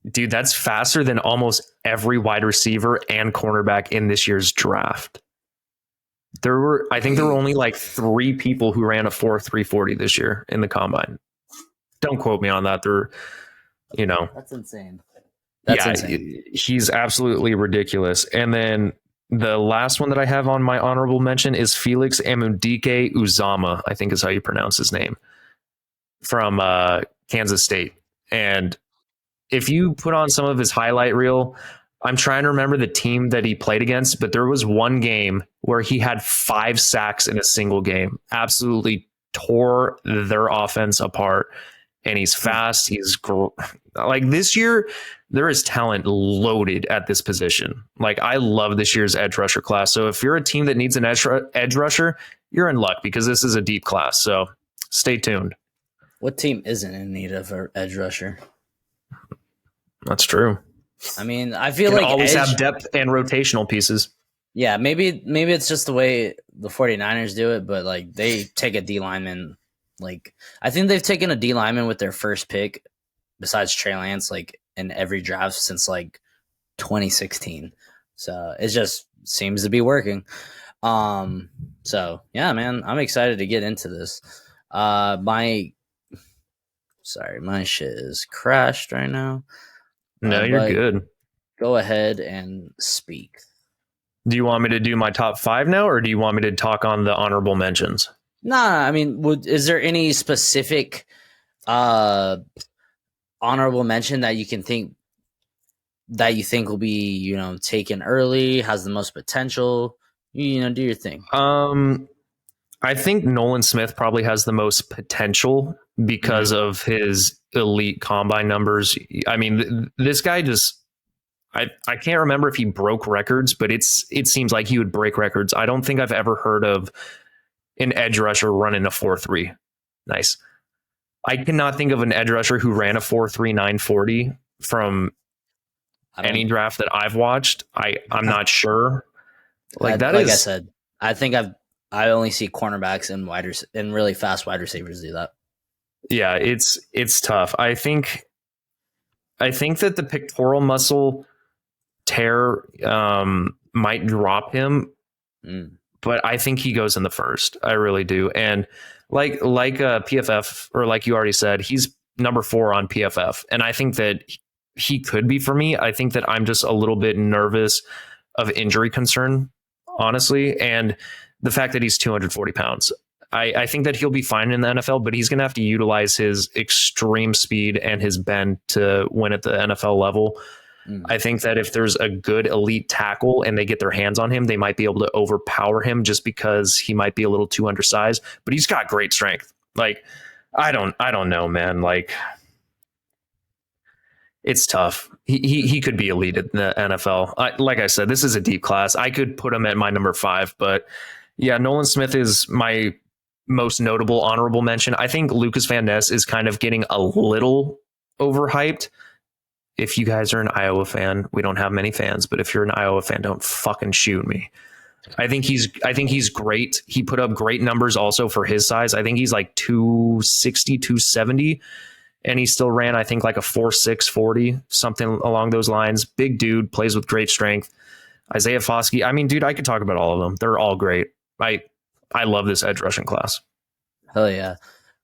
S1: Dude, that's faster than almost every wide receiver and cornerback in this year's draft. I think there were only like 3 people who ran a 4.3 40 this year in the combine. Don't quote me on that.
S2: That's insane.
S1: Insane. He's absolutely ridiculous. And then the last one that I have on my honorable mention is Felix Amudike Uzama, I think is how you pronounce his name, from Kansas State. And if you put on some of his highlight reel, I'm trying to remember the team that he played against, but there was one game where he had 5 sacks in a single game. Absolutely tore their offense apart. And he's fast. Like this year, there is talent loaded at this position. Like, I love this year's edge rusher class. So if you're a team that needs an edge rusher, you're in luck, because this is a deep class. So Stay tuned.
S2: What team isn't in need of an edge rusher?
S1: That's true.
S2: I mean, I feel
S1: Can
S2: like
S1: always
S2: edge,
S1: have depth and rotational pieces.
S2: yeah, maybe it's just the way the 49ers do it, but like they take a D lineman. Like I think they've taken a D lineman with their first pick, besides Trey Lance, like in every draft since like 2016. So it just seems to be working. So yeah, man, I'm excited to get into this. My shit is crashed right now.
S1: No, you're
S2: But
S1: good.
S2: go ahead and speak.
S1: Do you want me to do my top 5 now, or do you want me to talk on the honorable mentions?
S2: Nah, I mean, is there any specific honorable mention that you can think that you think will be, taken early, has the most potential? Do your thing.
S1: I think Nolan Smith probably has the most potential because of his elite combine numbers. I mean, this guy just, I can't remember if he broke records, but it seems like he would break records. I don't think I've ever heard of an edge rusher running a 4.3. Nice. I cannot think of an edge rusher who ran a 4.3 940 from any draft that I've watched. I'm not sure.
S2: I said, I think I only see cornerbacks and really fast wide receivers do that.
S1: Yeah, it's tough. I think that the pectoral muscle tear might drop him, but I think he goes in the first. I really do. And like PFF, or like you already said, he's number 4 on PFF, and I think that he could be for me. I think that I'm just a little bit nervous of injury concern, honestly, and the fact that he's 240 pounds. I think that he'll be fine in the NFL, but he's going to have to utilize his extreme speed and his bend to win at the NFL level. I think that if there's a good elite tackle and they get their hands on him, they might be able to overpower him just because he might be a little too undersized, but he's got great strength. Like, I don't know, man. Like, it's tough. He could be elite in the NFL. Like I said, this is a deep class. I could put him at my number 5, but yeah, Nolan Smith is my most notable honorable mention. I think Lucas Van Ness is kind of getting a little overhyped. If you guys are an Iowa fan, we don't have many fans, but if you're an Iowa fan, don't fucking shoot me. I think he's great. He put up great numbers also for his size. I think he's like 260, 270, and he still ran, I think, like a 4.6 40, something along those lines. Big dude, plays with great strength. Isaiah Foskey. I mean, dude, I could talk about all of them. They're all great. I love this edge rushing class.
S2: Hell yeah.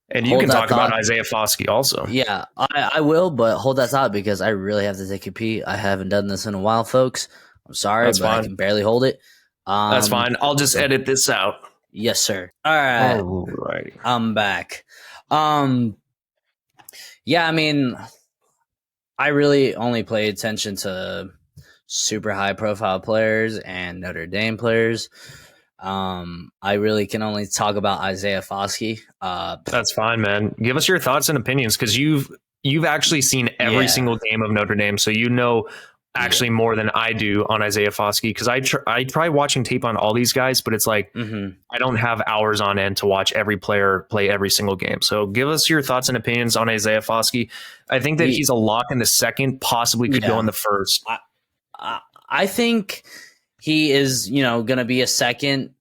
S1: And you can talk about Isaiah Foskey also.
S2: Yeah, I will, but hold that thought because I really have to take a pee. I haven't done this in a while, folks. I'm sorry, but I can barely hold it.
S1: That's fine. I'll just edit this out.
S2: Yes, sir. All right.
S1: Alrighty.
S2: I'm back. Yeah, I mean, I really only pay attention to super high profile players and Notre Dame players. I really can only talk about Isaiah Foskey.
S1: That's fine, man. Give us your thoughts and opinions because you've actually seen every single game of Notre Dame, so you know actually more than I do on Isaiah Foskey because I try watching tape on all these guys, but it's like I don't have hours on end to watch every player play every single game. So give us your thoughts and opinions on Isaiah Foskey. I think that he's a lock in the second, possibly could go in the first.
S2: I think he is, going to be a second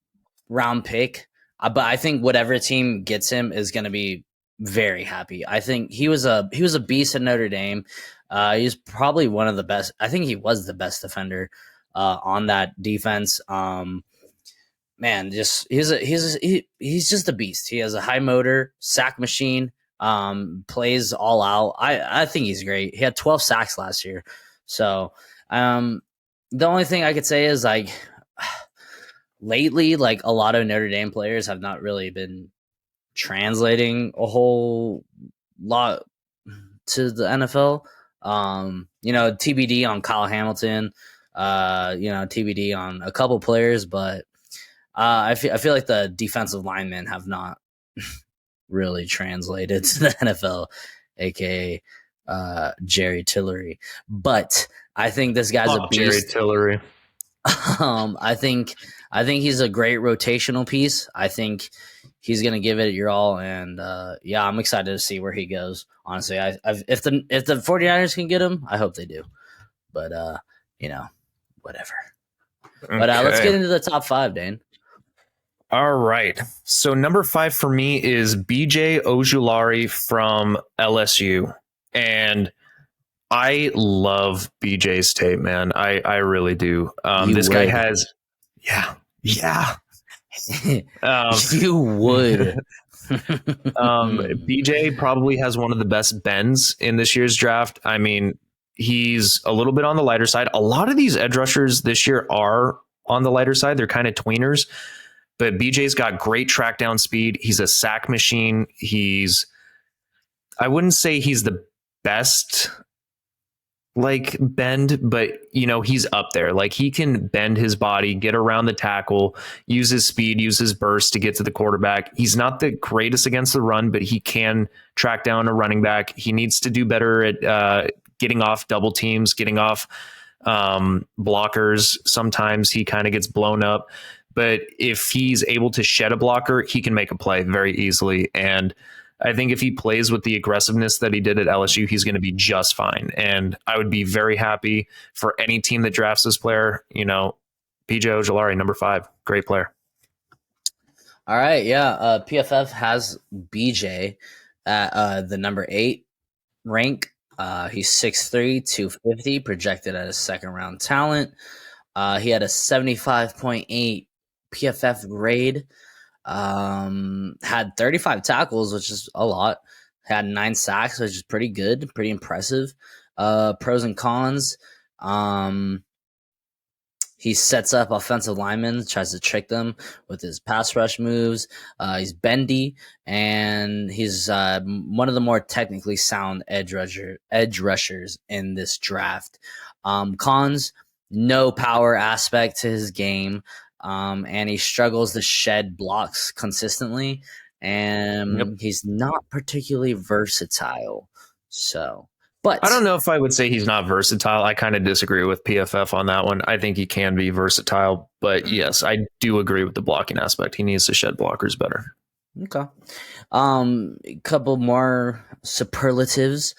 S2: round pick, but I think whatever team gets him is going to be very happy. I think he was a beast at Notre Dame. He's probably one of the best. I think he was the best defender on that defense. Man, just he's just a beast. He has a high motor, sack machine. Plays all out. I think he's great. He had 12 sacks last year. So the only thing I could say is like lately, like a lot of Notre Dame players have not really been translating a whole lot to the NFL. TBD on Kyle Hamilton, TBD on a couple players, but I feel like the defensive linemen have not really translated to the NFL, aka Jerry Tillery. But I think this guy's a beast.
S1: Jerry Tillery.
S2: I think I think he's a great rotational piece. I think he's going to give it your all. And yeah, I'm excited to see where he goes. Honestly, if the 49ers can get him, I hope they do. But, whatever. But let's get into the top 5, Dane.
S1: All right. So number 5 for me is BJ Ojulari from LSU. And I love BJ's tape, man. I really do. This guy has, yeah.
S2: You would.
S1: BJ probably has one of the best bends in this year's draft. I mean, he's a little bit on the lighter side. A lot of these edge rushers this year are on the lighter side. They're kind of tweeners, but BJ's got great track down speed. He's a sack machine. I wouldn't say he's the best like bend, but he's up there. Like he can bend his body, get around the tackle, use his speed, use his burst to get to the quarterback. He's not the greatest against the run, but he can track down a running back. He needs to do better at getting off double teams, getting off blockers. Sometimes he kind of gets blown up, but if he's able to shed a blocker, he can make a play very easily. And I think if he plays with the aggressiveness that he did at LSU, he's going to be just fine. And I would be very happy for any team that drafts this player. BJ Ojulari, number 5, great player.
S2: All right, yeah. PFF has BJ at the number 8 rank. He's 6'3", 250, projected as a second-round talent. He had a 75.8 PFF grade. Had 35 tackles, which is a lot. Had 9 sacks, which is pretty good, pretty impressive. Pros and cons. He sets up offensive linemen, tries to trick them with his pass rush moves. He's bendy, and he's one of the more technically sound edge rushers in this draft. Cons, no power aspect to his game. And he struggles to shed blocks consistently, and he's not particularly versatile. So, but
S1: I don't know if I would say he's not versatile. I kind of disagree with PFF on that one. I think he can be versatile, but yes, I do agree with the blocking aspect. He needs to shed blockers better.
S2: Okay. A couple more superlatives.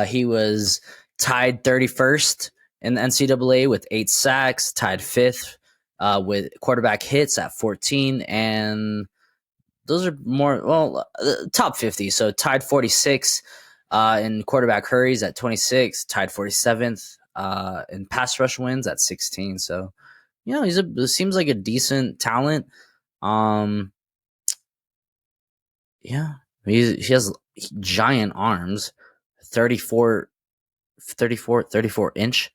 S2: He was tied 31st in the NCAA with 8 sacks, tied 5th. With quarterback hits at 14, and those are more top 50. So tied 46 in quarterback hurries at 26, tied 47th in pass rush wins at 16. So seems like a decent talent. He has giant arms, 34 inch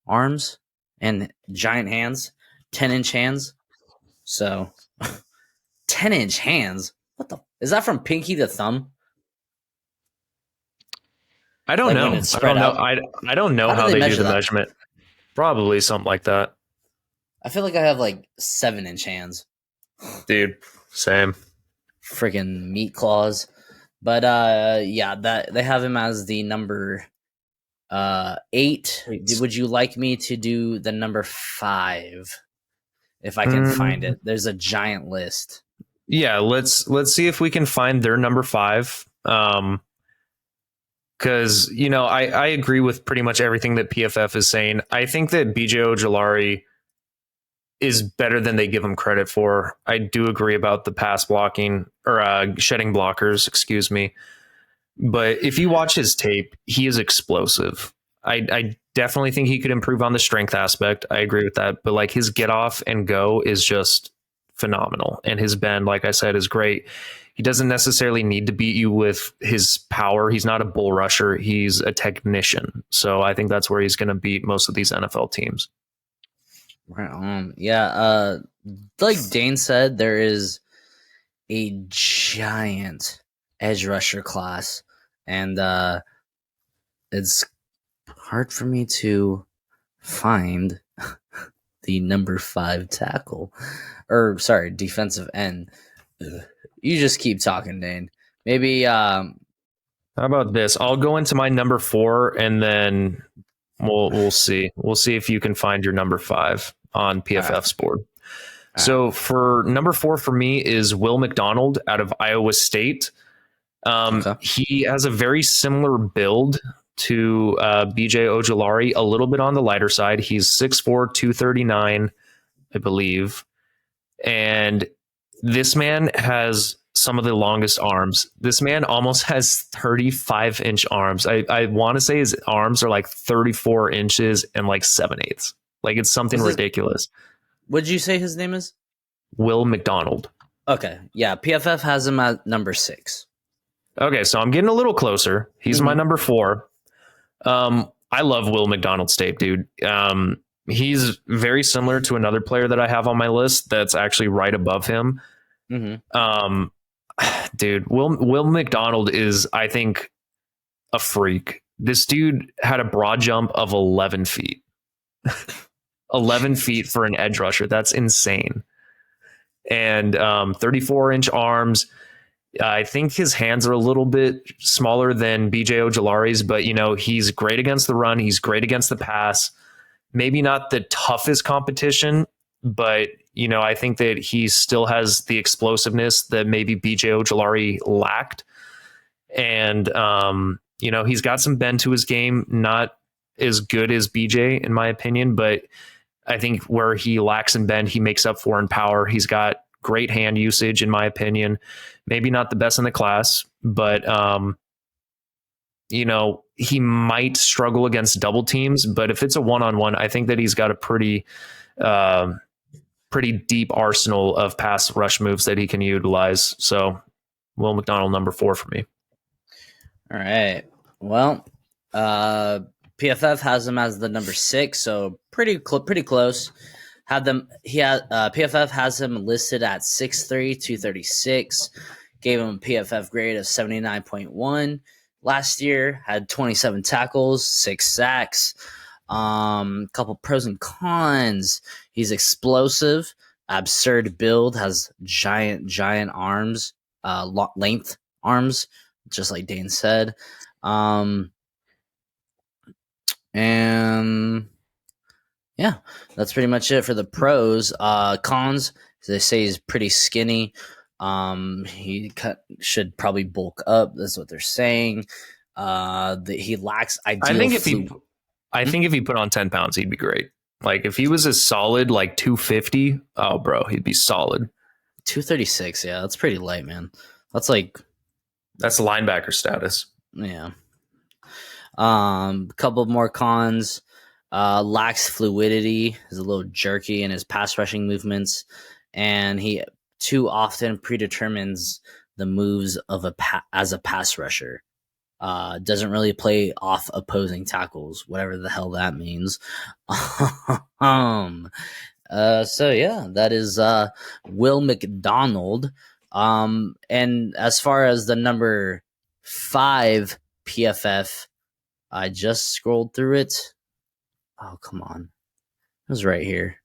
S2: arms, and giant hands. 10-inch hands. So 10-inch hands. What the is that from pinky to thumb?
S1: I don't know. I don't know how they do the measurement. Probably something like that.
S2: I feel like I have like 7-inch hands.
S1: Dude, same.
S2: Freaking meat claws. But yeah, that they have him as the number 8. Would you like me to do the number 5? If I can find it, there's a giant list.
S1: Yeah, let's see if we can find their number 5. Because I agree with pretty much everything that PFF is saying. I think that BJ Ojulari is better than they give him credit for. I do agree about the pass blocking or shedding blockers. Excuse me. But if you watch his tape, he is explosive. I definitely think he could improve on the strength aspect. I agree with that. But like his get off and go is just phenomenal. And his bend, like I said, is great. He doesn't necessarily need to beat you with his power. He's not a bull rusher. He's a technician. So I think that's where he's going to beat most of these NFL teams.
S2: Right. Yeah. Like Dane said, there is a giant edge rusher class, and it's hard for me to find the number 5 tackle, or sorry, defensive end. You just keep talking, Dane. Maybe. How
S1: about this? I'll go into my number 4, and then we'll see. We'll see if you can find your number 5 on PFF's board.
S2: All right.
S1: So for number 4 for me is Will McDonald out of Iowa State.
S2: Okay.
S1: He has a very similar build to BJ Ojolari, a little bit on the lighter side. He's 6'4", 239, I believe. And this man has some of the longest arms. This man almost has 35-inch arms. I want to say his arms are like 34 inches and like 7/8. Like it's something ridiculous.
S2: What did you say his name is?
S1: Will McDonald.
S2: Okay. Yeah. PFF has him at number 6.
S1: Okay, so I'm getting a little closer. He's my number 4. I love Will McDonald's tape, dude. He's very similar to another player that I have on my list that's actually right above him. Dude, Will McDonald is, I think, a freak. This dude had a broad jump of 11 feet. 11 feet for an edge rusher. That's insane. And 34-inch arms. I think his hands are a little bit smaller than BJ Ojolari's, but he's great against the run. He's great against the pass. Maybe not the toughest competition, but I think that he still has the explosiveness that maybe BJ Ojolari lacked. And he's got some bend to his game, not as good as BJ in my opinion, but I think where he lacks in bend, he makes up for in power. He's got great hand usage, in my opinion. Maybe not the best in the class, but he might struggle against double teams. But if it's a one-on-one, I think that he's got a pretty deep arsenal of pass rush moves that he can utilize. So, Will McDonald, number 4 for me.
S2: All right. Well, PFF has him as the number 6, so pretty close. PFF has him listed at 6'3", 236. Gave him a PFF grade of 79.1 last year. Had 27 tackles, 6 sacks. Couple pros and cons. He's explosive, absurd build, has giant arms, length arms, just like Dane said. And yeah, that's pretty much it for the pros. Cons, they say he's pretty skinny. He should probably bulk up. That's what they're saying. That he lacks ideal.
S1: I think if he put on 10 pounds, he'd be great. Like if he was a solid like 250, oh bro, he'd be solid.
S2: 236, yeah, that's pretty light, man. That's
S1: linebacker status.
S2: Yeah. Couple more cons. Lacks fluidity, is a little jerky in his pass rushing movements, and he too often predetermines the moves of as a pass rusher. Doesn't really play off opposing tackles, whatever the hell that means. So yeah, that is Will McDonald. And as far as the number 5 PFF, I just scrolled through it. Oh, come on. It was right here.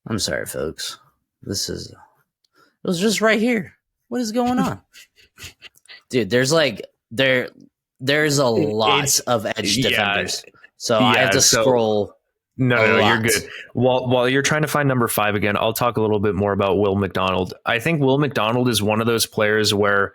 S2: I'm sorry, folks. It was just right here. What is going on? Dude, there's a lot of edge defenders. So I have to scroll.
S1: No, you're good. While you're trying to find number 5 again, I'll talk a little bit more about Will McDonald. I think Will McDonald is one of those players where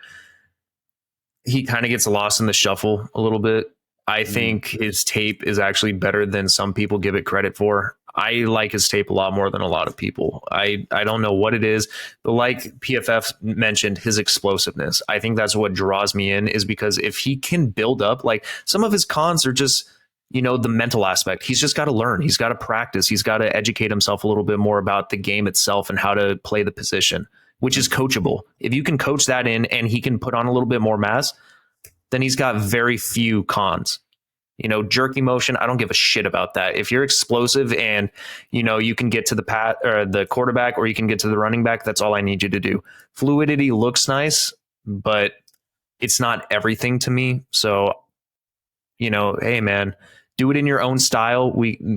S1: he kind of gets lost in the shuffle a little bit. I think his tape is actually better than some people give it credit for. I like his tape a lot more than a lot of people. I don't know what it is, but like PFF mentioned, his explosiveness. I think that's what draws me in, is because if he can build up, like some of his cons are just, the mental aspect. He's just got to learn. He's got to practice. He's got to educate himself a little bit more about the game itself and how to play the position, which is coachable. If you can coach that in and he can put on a little bit more mass, then he's got very few cons. Jerky motion, I don't give a shit about that. If you're explosive and, you can get to the quarterback or you can get to the running back, that's all I need you to do. Fluidity looks nice, but it's not everything to me. So, hey man, do it in your own style.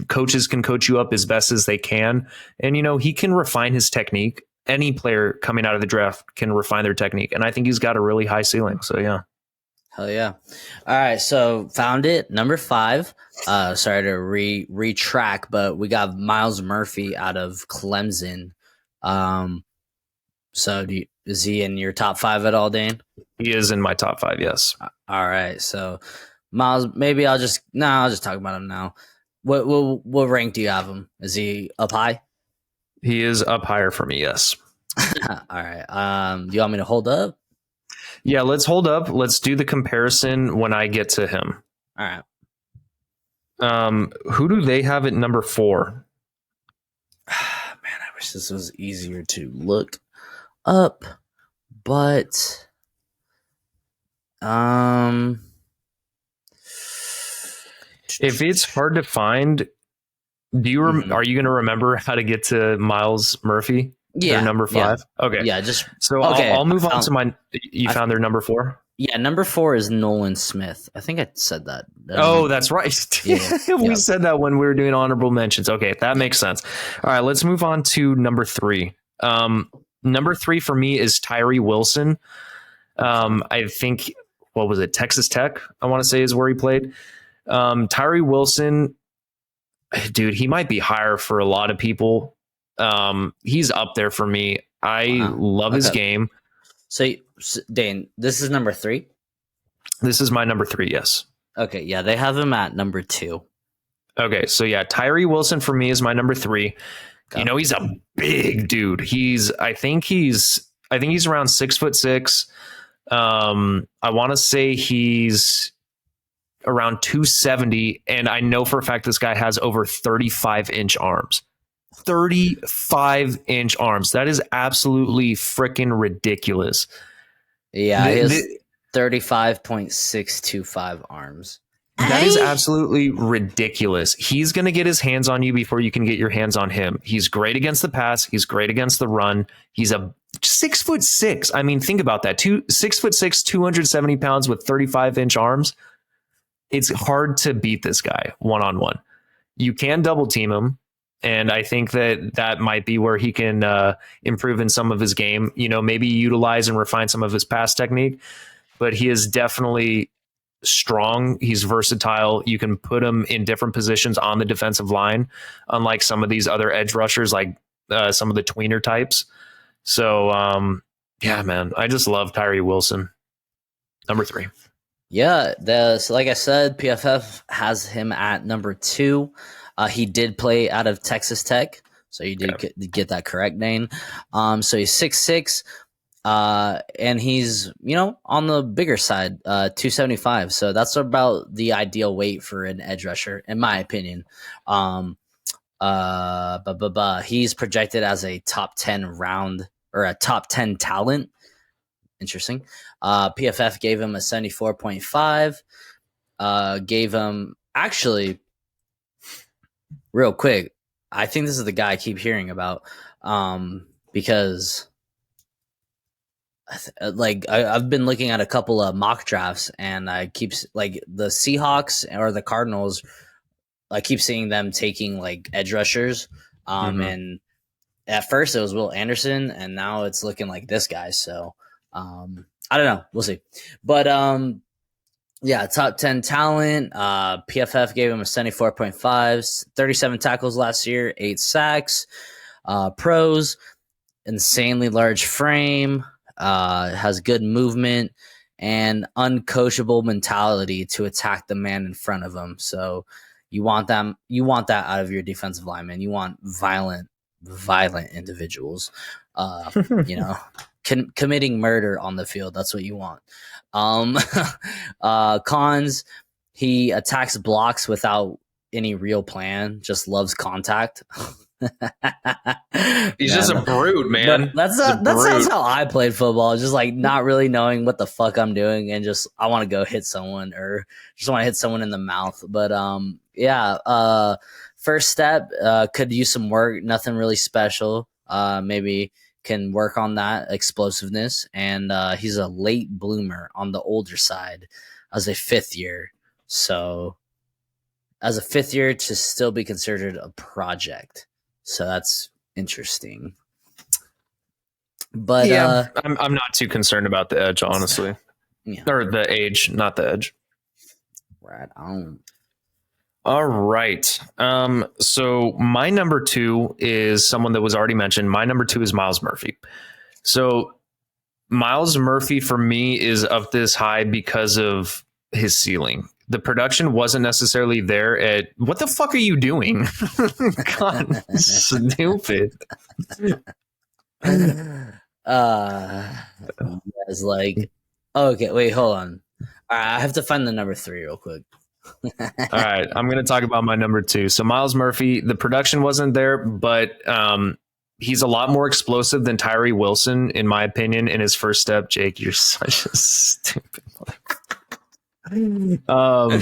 S1: Coaches can coach you up as best as they can. And, he can refine his technique. Any player coming out of the draft can refine their technique. And I think he's got a really high ceiling. So, yeah.
S2: Hell yeah. All right. So found it. Number 5. Sorry to retrack, but we got Miles Murphy out of Clemson. Um, so is he in your top 5 at all, Dane?
S1: He is in my top 5, yes.
S2: All right. So Miles, maybe I'll just talk about him now. What rank do you have him? Is he up high?
S1: He is up higher for me, yes.
S2: All right. Do you want me to hold up?
S1: Yeah, let's hold up. Let's do the comparison when I get to him.
S2: All right.
S1: Who do they have at number 4?
S2: Man, I wish this was easier to look up, but
S1: if it's hard to find, are you going to remember how to get to Miles Murphy?
S2: Yeah,
S1: their number 5.
S2: Yeah.
S1: Okay,
S2: yeah. Just
S1: so okay. I'll move on to my. You found their number 4.
S2: Yeah, number 4 is Nolan Smith. I think I said that.
S1: Oh, that's right.
S2: Yeah,
S1: we said that when we were doing honorable mentions. Okay, that makes sense. All right, let's move on to number 3. Number 3 for me is Tyree Wilson. I think, what was it? Texas Tech, I want to say, is where he played. Tyree Wilson, dude, he might be higher for a lot of people. He's up there for me. I love his game.
S2: So, Dane, this is number 3?
S1: This is my number 3, yes.
S2: Okay, yeah, they have him at number 2.
S1: Okay, so yeah, Tyree Wilson for me is my number 3. Okay. You know, he's a big dude. I think he's around 6'6". I want to say he's around 270, and I know for a fact this guy has over 35-inch arms. 35-inch arms. That is absolutely freaking ridiculous.
S2: Yeah, he has 35.625 arms.
S1: That is absolutely ridiculous. He's going to get his hands on you before you can get your hands on him. He's great against the pass. He's great against the run. He's a 6'6". I mean, think about that. 6'6", 270 pounds with 35-inch arms. It's hard to beat this guy one-on-one. You can double team him, and I think that might be where he can improve in some of his game. You know, maybe utilize and refine some of his pass technique. But he is definitely strong. He's versatile. You can put him in different positions on the defensive line, unlike some of these other edge rushers, like some of the tweener types. So, yeah, man, I just love Tyree Wilson. Number 3.
S2: Yeah, so like I said, PFF has him at number 2. He did play out of Texas Tech, so you did get that correct, Dane. So he's 6'6". And he's, on the bigger side, 275. So that's about the ideal weight for an edge rusher, in my opinion. He's projected as a top 10 round or a top 10 talent. Interesting. PFF gave him a 74.5. Gave him, actually, real quick, I think this is the guy I keep hearing about, because I've been looking at a couple of mock drafts, and I keep the Seahawks or the Cardinals. I keep seeing them taking edge rushers. And at first it was Will Anderson, and now it's looking like this guy. So I don't know. We'll see. But yeah, top 10 talent. PFF gave him a 74.5, 37 tackles last year, 8 sacks. Pros, insanely large frame. Has good movement and uncoachable mentality to attack the man in front of him. So you want that out of your defensive lineman. You want violent individuals, committing murder on the field. That's what you want. Cons, he attacks blocks without any real plan, just loves contact.
S1: He's just a brute, man.
S2: That sounds how I played football. Just not really knowing what the fuck I'm doing, and just I want to go hit someone, or just want to hit someone in the mouth. But first step, could use some work. Nothing really special. Maybe can work on that explosiveness, and he's a late bloomer on the older side as a 5th year. So as a 5th year, to still be considered a project. So that's interesting. But
S1: yeah, I'm not too concerned about the edge, honestly.
S2: Yeah.
S1: Or the age, not the edge.
S2: Right on.
S1: All right. So my number 2 is someone that was already mentioned. My number 2 is Miles Murphy. So Miles Murphy for me is up this high because of his ceiling. The production wasn't necessarily there at what the fuck are you doing? God, stupid.
S2: It's like, okay, wait, hold on. All right, I have to find the number 3 real quick.
S1: All right, I'm going to talk about my number 2. So Miles Murphy, the production wasn't there, but he's a lot more explosive than Tyree Wilson, in my opinion, in his first step. Jake, you're such a stupid. I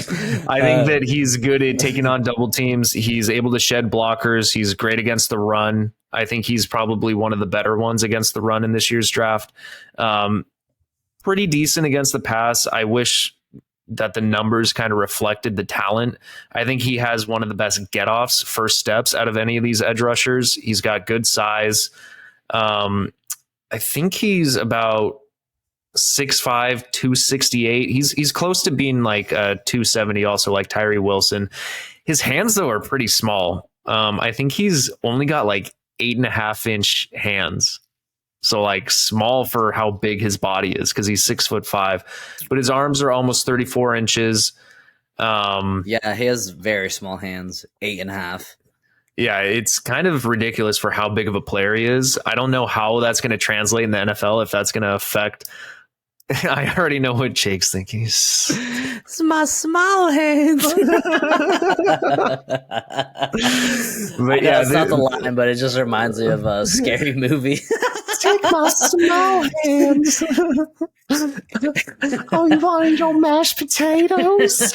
S1: think that he's good at taking on double teams. He's able to shed blockers. He's great against the run. I think he's probably one of the better ones against the run in this year's draft. Pretty decent against the pass. I wish that the numbers kind of reflected the talent. I think he has one of the best get-offs, first steps out of any of these edge rushers. He's got good size. I think he's about 6'5", 268. He's close to being like 270 also, like Tyree Wilson. His hands, though, are pretty small. I think he's only got like 8.5-inch hands. So like small for how big his body is because he's 6'5", but his arms are almost 34 inches.
S2: Yeah, he has very small hands, 8.5.
S1: Yeah, it's kind of ridiculous for how big of a player he is. I don't know how that's going to translate in the NFL, if that's going to affect. I already know what Jake's thinking.
S2: It's my small hands. But yeah, it's not the line, but it just reminds me of a scary movie.
S1: Take my small hands. Oh, you want your mashed potatoes?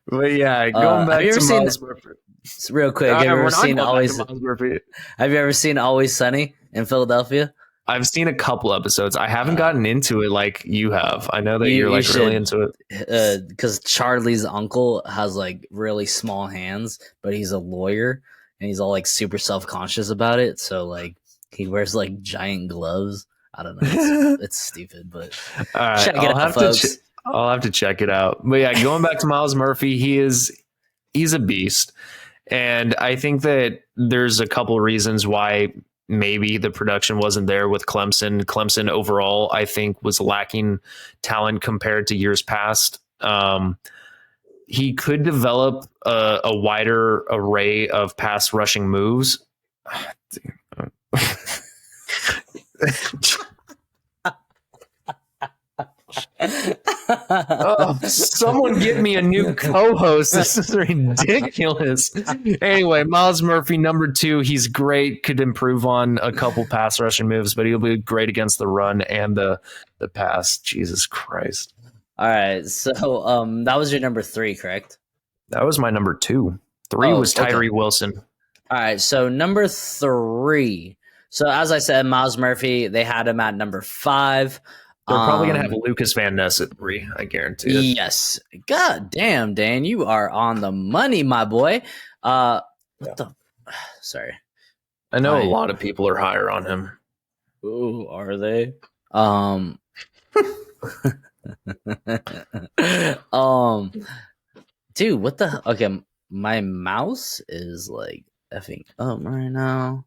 S1: But yeah, going back to Miles Murphy.
S2: Real quick, have you ever seen Always Sunny in Philadelphia?
S1: I've seen a couple episodes. I haven't gotten into it like you have. I know that you're like really into it.
S2: Because Charlie's uncle has like really small hands, but he's a lawyer and he's all like super self-conscious about it. So like he wears like giant gloves. I don't know. It's stupid, but
S1: all right,
S2: check it out, folks.
S1: I'll have to check it out. But yeah, going back to Miles Murphy, he's a beast. And I think that there's a couple reasons why maybe the production wasn't there with Clemson. Clemson overall, I think, was lacking talent compared to years past. He could develop a wider array of pass rushing moves. Oh, someone get me a new co-host. This is ridiculous. Anyway, Miles Murphy, number 2. He's great. Could improve on a couple pass rushing moves, but he'll be great against the run and the pass. Jesus Christ.
S2: All right. So that was your number 3, correct?
S1: That was my number 2. 3 was Tyree Wilson.
S2: All right. So number 3. So as I said, Miles Murphy, they had him at number 5.
S1: They're probably going to have Lucas Van Ness at 3, I guarantee it.
S2: Yes. God damn, Dan, you are on the money, my boy. Sorry.
S1: I know a lot of people are higher on him.
S2: Ooh, are they? Dude, what the? Okay, my mouse is like effing up right now.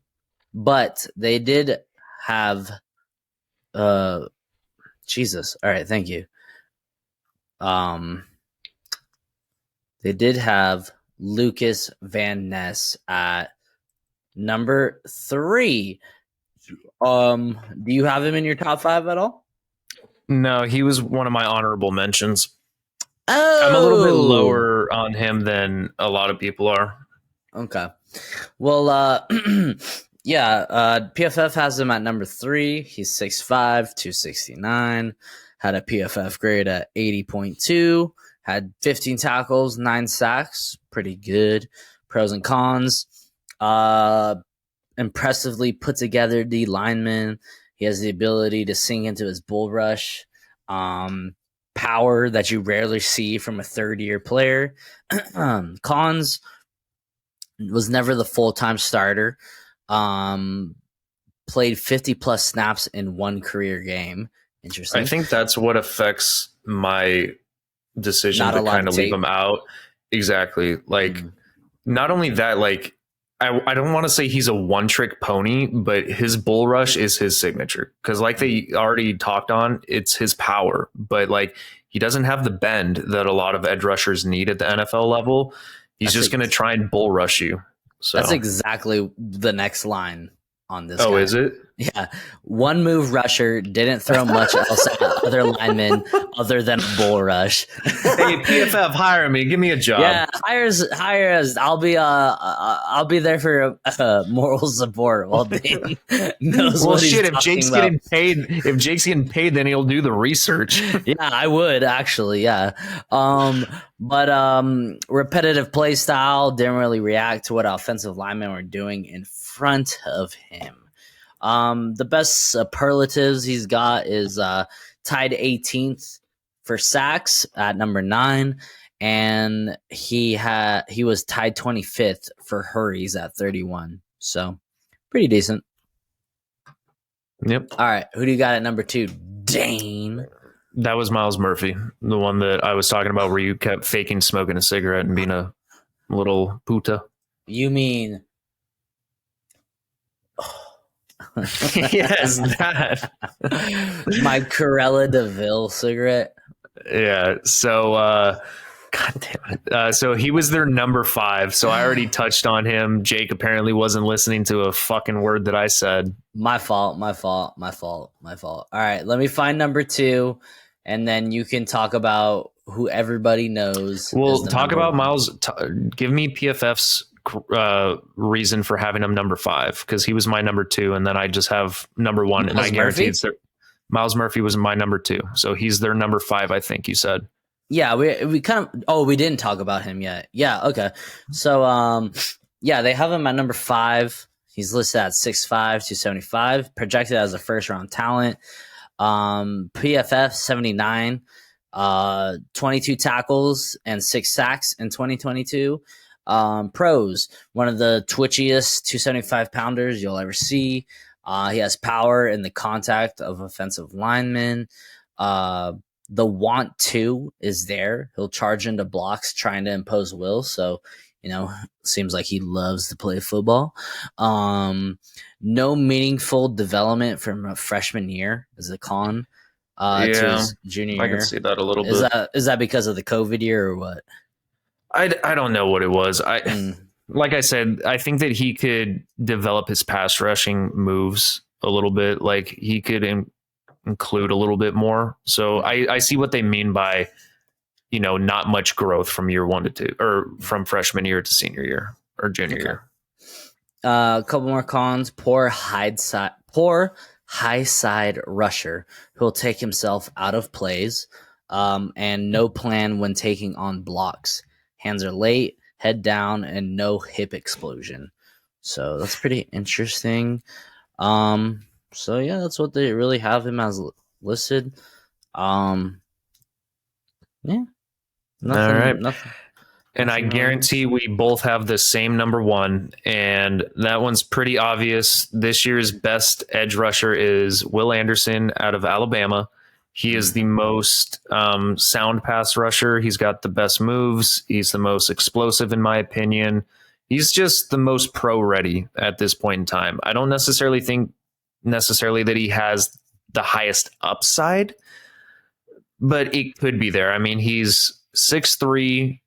S2: But they did have Jesus. All right, thank you. They did have Lucas Van Ness at number 3. Do you have him in your top 5 at all?
S1: No, he was one of my honorable mentions.
S2: Oh,
S1: I'm a little bit lower on him than a lot of people are.
S2: Okay. Well, PFF has him at number 3. He's 6'5", 269. Had a PFF grade at 80.2. Had 15 tackles, 9 sacks. Pretty good. Pros and cons. Impressively put together D lineman. He has the ability to sink into his bull rush. Power that you rarely see from a third-year player. Cons, was never the full-time starter. Played 50-plus snaps in one career game. Interesting.
S1: I think that's what affects my decision
S2: Not a
S1: to
S2: lot
S1: kind
S2: of
S1: of leave
S2: tape.
S1: him out. Exactly. Like, not only that, like, I don't want to say he's a one trick pony, but his bull rush is his signature. Because, like they already talked on, it's his power. But, like, he doesn't have the bend that a lot of edge rushers need at the NFL level. He's
S2: That's
S1: just going to try and bull rush you.
S2: That's
S1: So,
S2: exactly the next line on this
S1: oh,
S2: guy.
S1: is it?
S2: Yeah. One move rusher, didn't throw much else at other linemen other than a bull rush.
S1: Hey, PFF, hire me. Give me a job.
S2: Yeah, hire us. I'll be there for moral support while Dane knows
S1: Well,
S2: what he's
S1: shit,
S2: talking about.
S1: if Jake's getting paid, then he'll do the research.
S2: Yeah, I would actually. Yeah. But repetitive play style didn't really react to what offensive linemen were doing in front of him. The best superlatives he's got is tied 18th for sacks at number 9, and he was tied 25th for hurries at 31. So pretty decent.
S1: Yep.
S2: All right, who do you got at number 2? Dane.
S1: That was Miles Murphy, the one that I was talking about where you kept faking smoking a cigarette and being a little puta.
S2: You mean
S1: Yes, that.
S2: my Corella DeVille cigarette?
S1: Yeah. So, God damn it. So he was their number 5. So I already touched on him. Jake apparently wasn't listening to a fucking word that I said.
S2: My fault. All right, let me find number 2, and then you can talk about who everybody knows.
S1: Well, talk about
S2: 1.
S1: Miles. Give me PFF's reason for having him number 5, because he was my number 2, and then I just have number 1, and I guarantee it's their. Miles Murphy was my number 2, so he's their number 5. I think you said.
S2: Yeah, we kind of. We didn't talk about him yet. Yeah, okay. So yeah, they have him at number 5. He's listed at 6'5", 275, projected as a first round talent. PFF 79, 22 tackles and 6 sacks in 2022. Pros, one of the twitchiest 275 pounders you'll ever see. He has power in the contact of offensive linemen. The want to is there. He'll charge into blocks trying to impose will. So, seems like he loves to play football. No meaningful development from a freshman year is a con to his junior year.
S1: I can see that a little bit.
S2: Is that because of the COVID year or what?
S1: I don't know what it was. Like I said, I think that he could develop his pass rushing moves a little bit. Like he could include a little bit more. So I see what they mean by, not much growth from year 1 to 2, or from freshman year to senior year or junior year.
S2: A couple more cons. Poor high side rusher who'll take himself out of plays, and no plan when taking on blocks. Hands are late, head down, and no hip explosion. So that's pretty interesting. So yeah, that's what they really have him as listed. Yeah.
S1: All right.
S2: Nothing.
S1: And I guarantee we both have the same number 1, and that one's pretty obvious. This year's best edge rusher is Will Anderson out of Alabama. He is the most sound pass rusher. He's got the best moves. He's the most explosive, in my opinion. He's just the most pro ready at this point in time. I don't necessarily think that he has the highest upside, but it could be there. I mean, he's 6'3",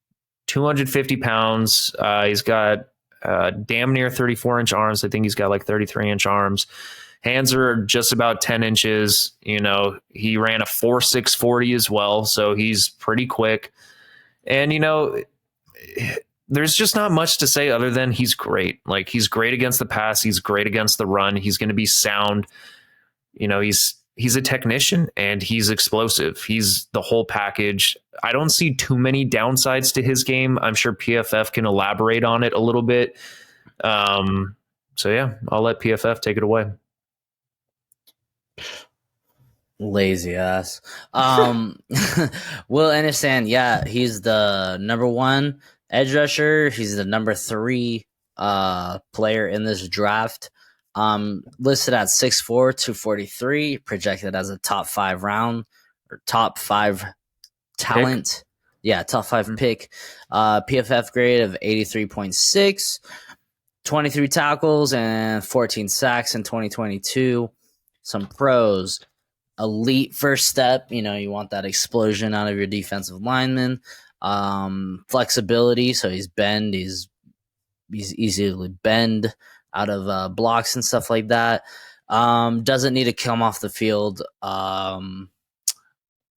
S1: 250 pounds. He's got damn near 34-inch arms. I think he's got like 33-inch arms. Hands are just about 10 inches. He ran a 4.6 40 as well, so he's pretty quick. And, there's just not much to say other than he's great. Like, he's great against the pass. He's great against the run. He's going to be sound. He's a technician, and he's explosive. He's the whole package. I don't see too many downsides to his game. I'm sure PFF can elaborate on it a little bit. So yeah, I'll let PFF take it away.
S2: Lazy ass. Will Anderson, yeah, he's the number 1 edge rusher. He's the number 3 player in this draft. Listed at 6'4", 243, projected as a top 5 round or top 5 talent top 5 pick. PFF grade of 83.6, 23 tackles and 14 sacks in 2022. Some pros. Elite first step. You want that explosion out of your defensive lineman. Flexibility. So he's easily bend out of blocks and stuff like that. Doesn't need to come off the field.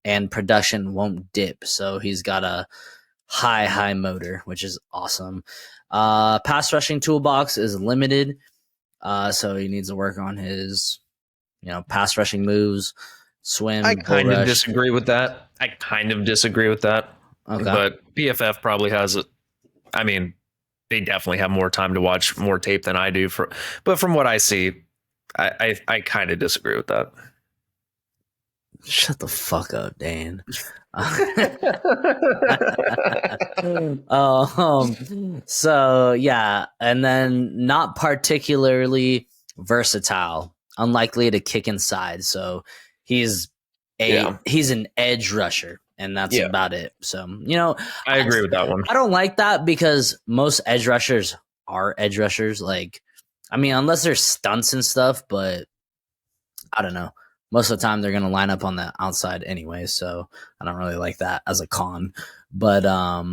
S2: And production won't dip. So he's got a high motor, which is awesome. Pass rushing toolbox is limited. So he needs to work on his, pass rushing moves, swim.
S1: I kind of disagree with that. Okay. But PFF probably has it. I mean, they definitely have more time to watch more tape than I do. But from what I see, I kind of disagree with that.
S2: Shut the fuck up, Dan. So yeah, and then not particularly versatile, unlikely to kick inside. So he's an edge rusher, and that's about it. So I agree with that one. I don't like that because most edge rushers are edge rushers. Like, I mean, unless there's stunts and stuff, but I don't know. Most of the time they're going to line up on the outside anyway, so I don't really like that as a con. But yeah.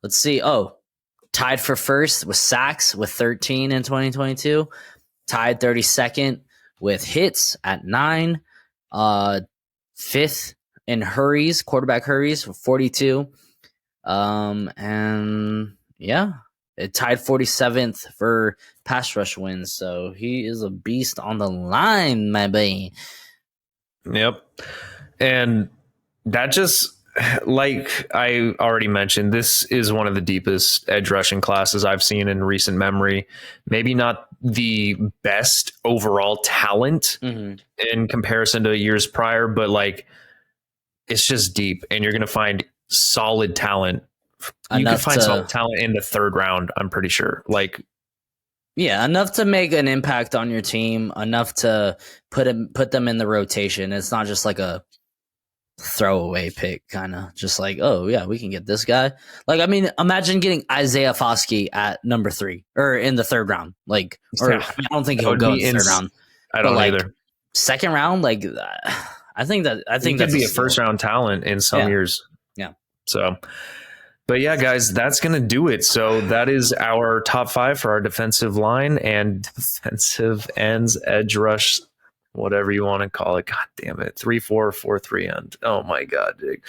S2: Let's see. Oh, tied for first with sacks with 13 in 2022. Tied 32nd with hits at 9. Fifth in hurries, quarterback hurries with 42. And yeah. It tied 47th for pass rush wins, so he is a beast on the line, my boy. Yep. And that just, like I already mentioned, this is one of the deepest edge rushing classes I've seen in recent memory. Maybe not the best overall talent in comparison to years prior, but like it's just deep, and you're going to find solid talent. You can find solid talent in the 3rd round, I'm pretty sure. Like, yeah, enough to make an impact on your team, enough to put them in the rotation. It's not just like a throwaway pick, kind of just like, oh yeah, we can get this guy. Like, I mean, imagine getting Isaiah Foskey at number 3 or in the 3rd round. Like, or I don't think he'll go in the 3rd round. I don't either. 2nd round, like, I think that could be a 1st round talent in some years. Yeah. So. But yeah, guys, that's going to do it. So that is our top 5 for our defensive line and defensive ends, edge rush, whatever you want to call it. God damn it. 3-4, 4-3 end. Oh my God, Jake.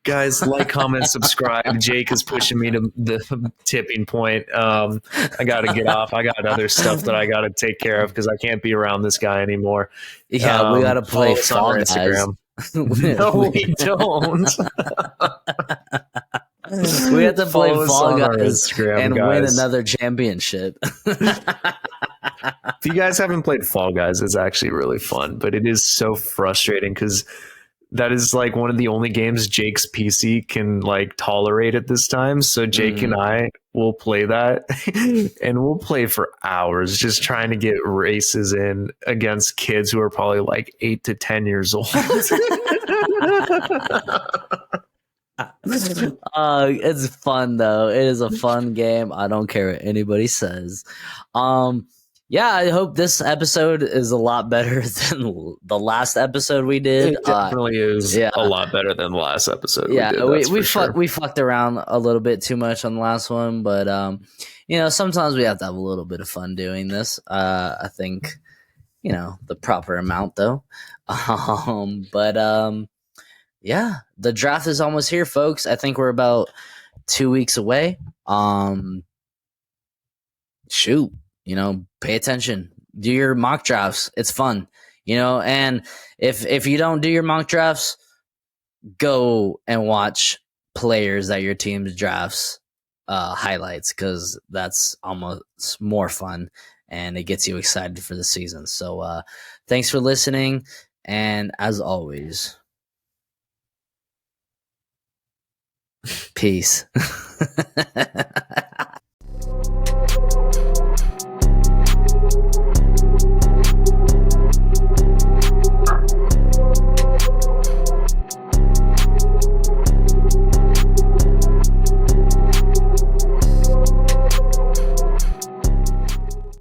S2: Guys, like, comment, subscribe. Jake is pushing me to the tipping point. I got to get off. I got other stuff that I got to take care of because I can't be around this guy anymore. Yeah, we got to play Fall Guys. Instagram. No, we don't. We have to play Fall Guys and win another championship. If you guys haven't played Fall Guys, it's actually really fun, but it is so frustrating because that is like one of the only games Jake's PC can like tolerate at this time. So Jake and I will play that and we'll play for hours just trying to get races in against kids who are probably like 8 to 10 years old. It's fun though. It is a fun game. I don't care what anybody says. Yeah, I hope this episode is a lot better than the last episode we did. It definitely is a lot better than the last episode. Yeah, we fucked around a little bit too much on the last one, but sometimes we have to have a little bit of fun doing this. I think the proper amount though. Yeah, the draft is almost here, folks. I think we're about 2 weeks away. Shoot, pay attention. Do your mock drafts. It's fun, and if you don't do your mock drafts, go and watch players that your team's drafts highlights because that's almost more fun and it gets you excited for the season. So thanks for listening, and as always, peace.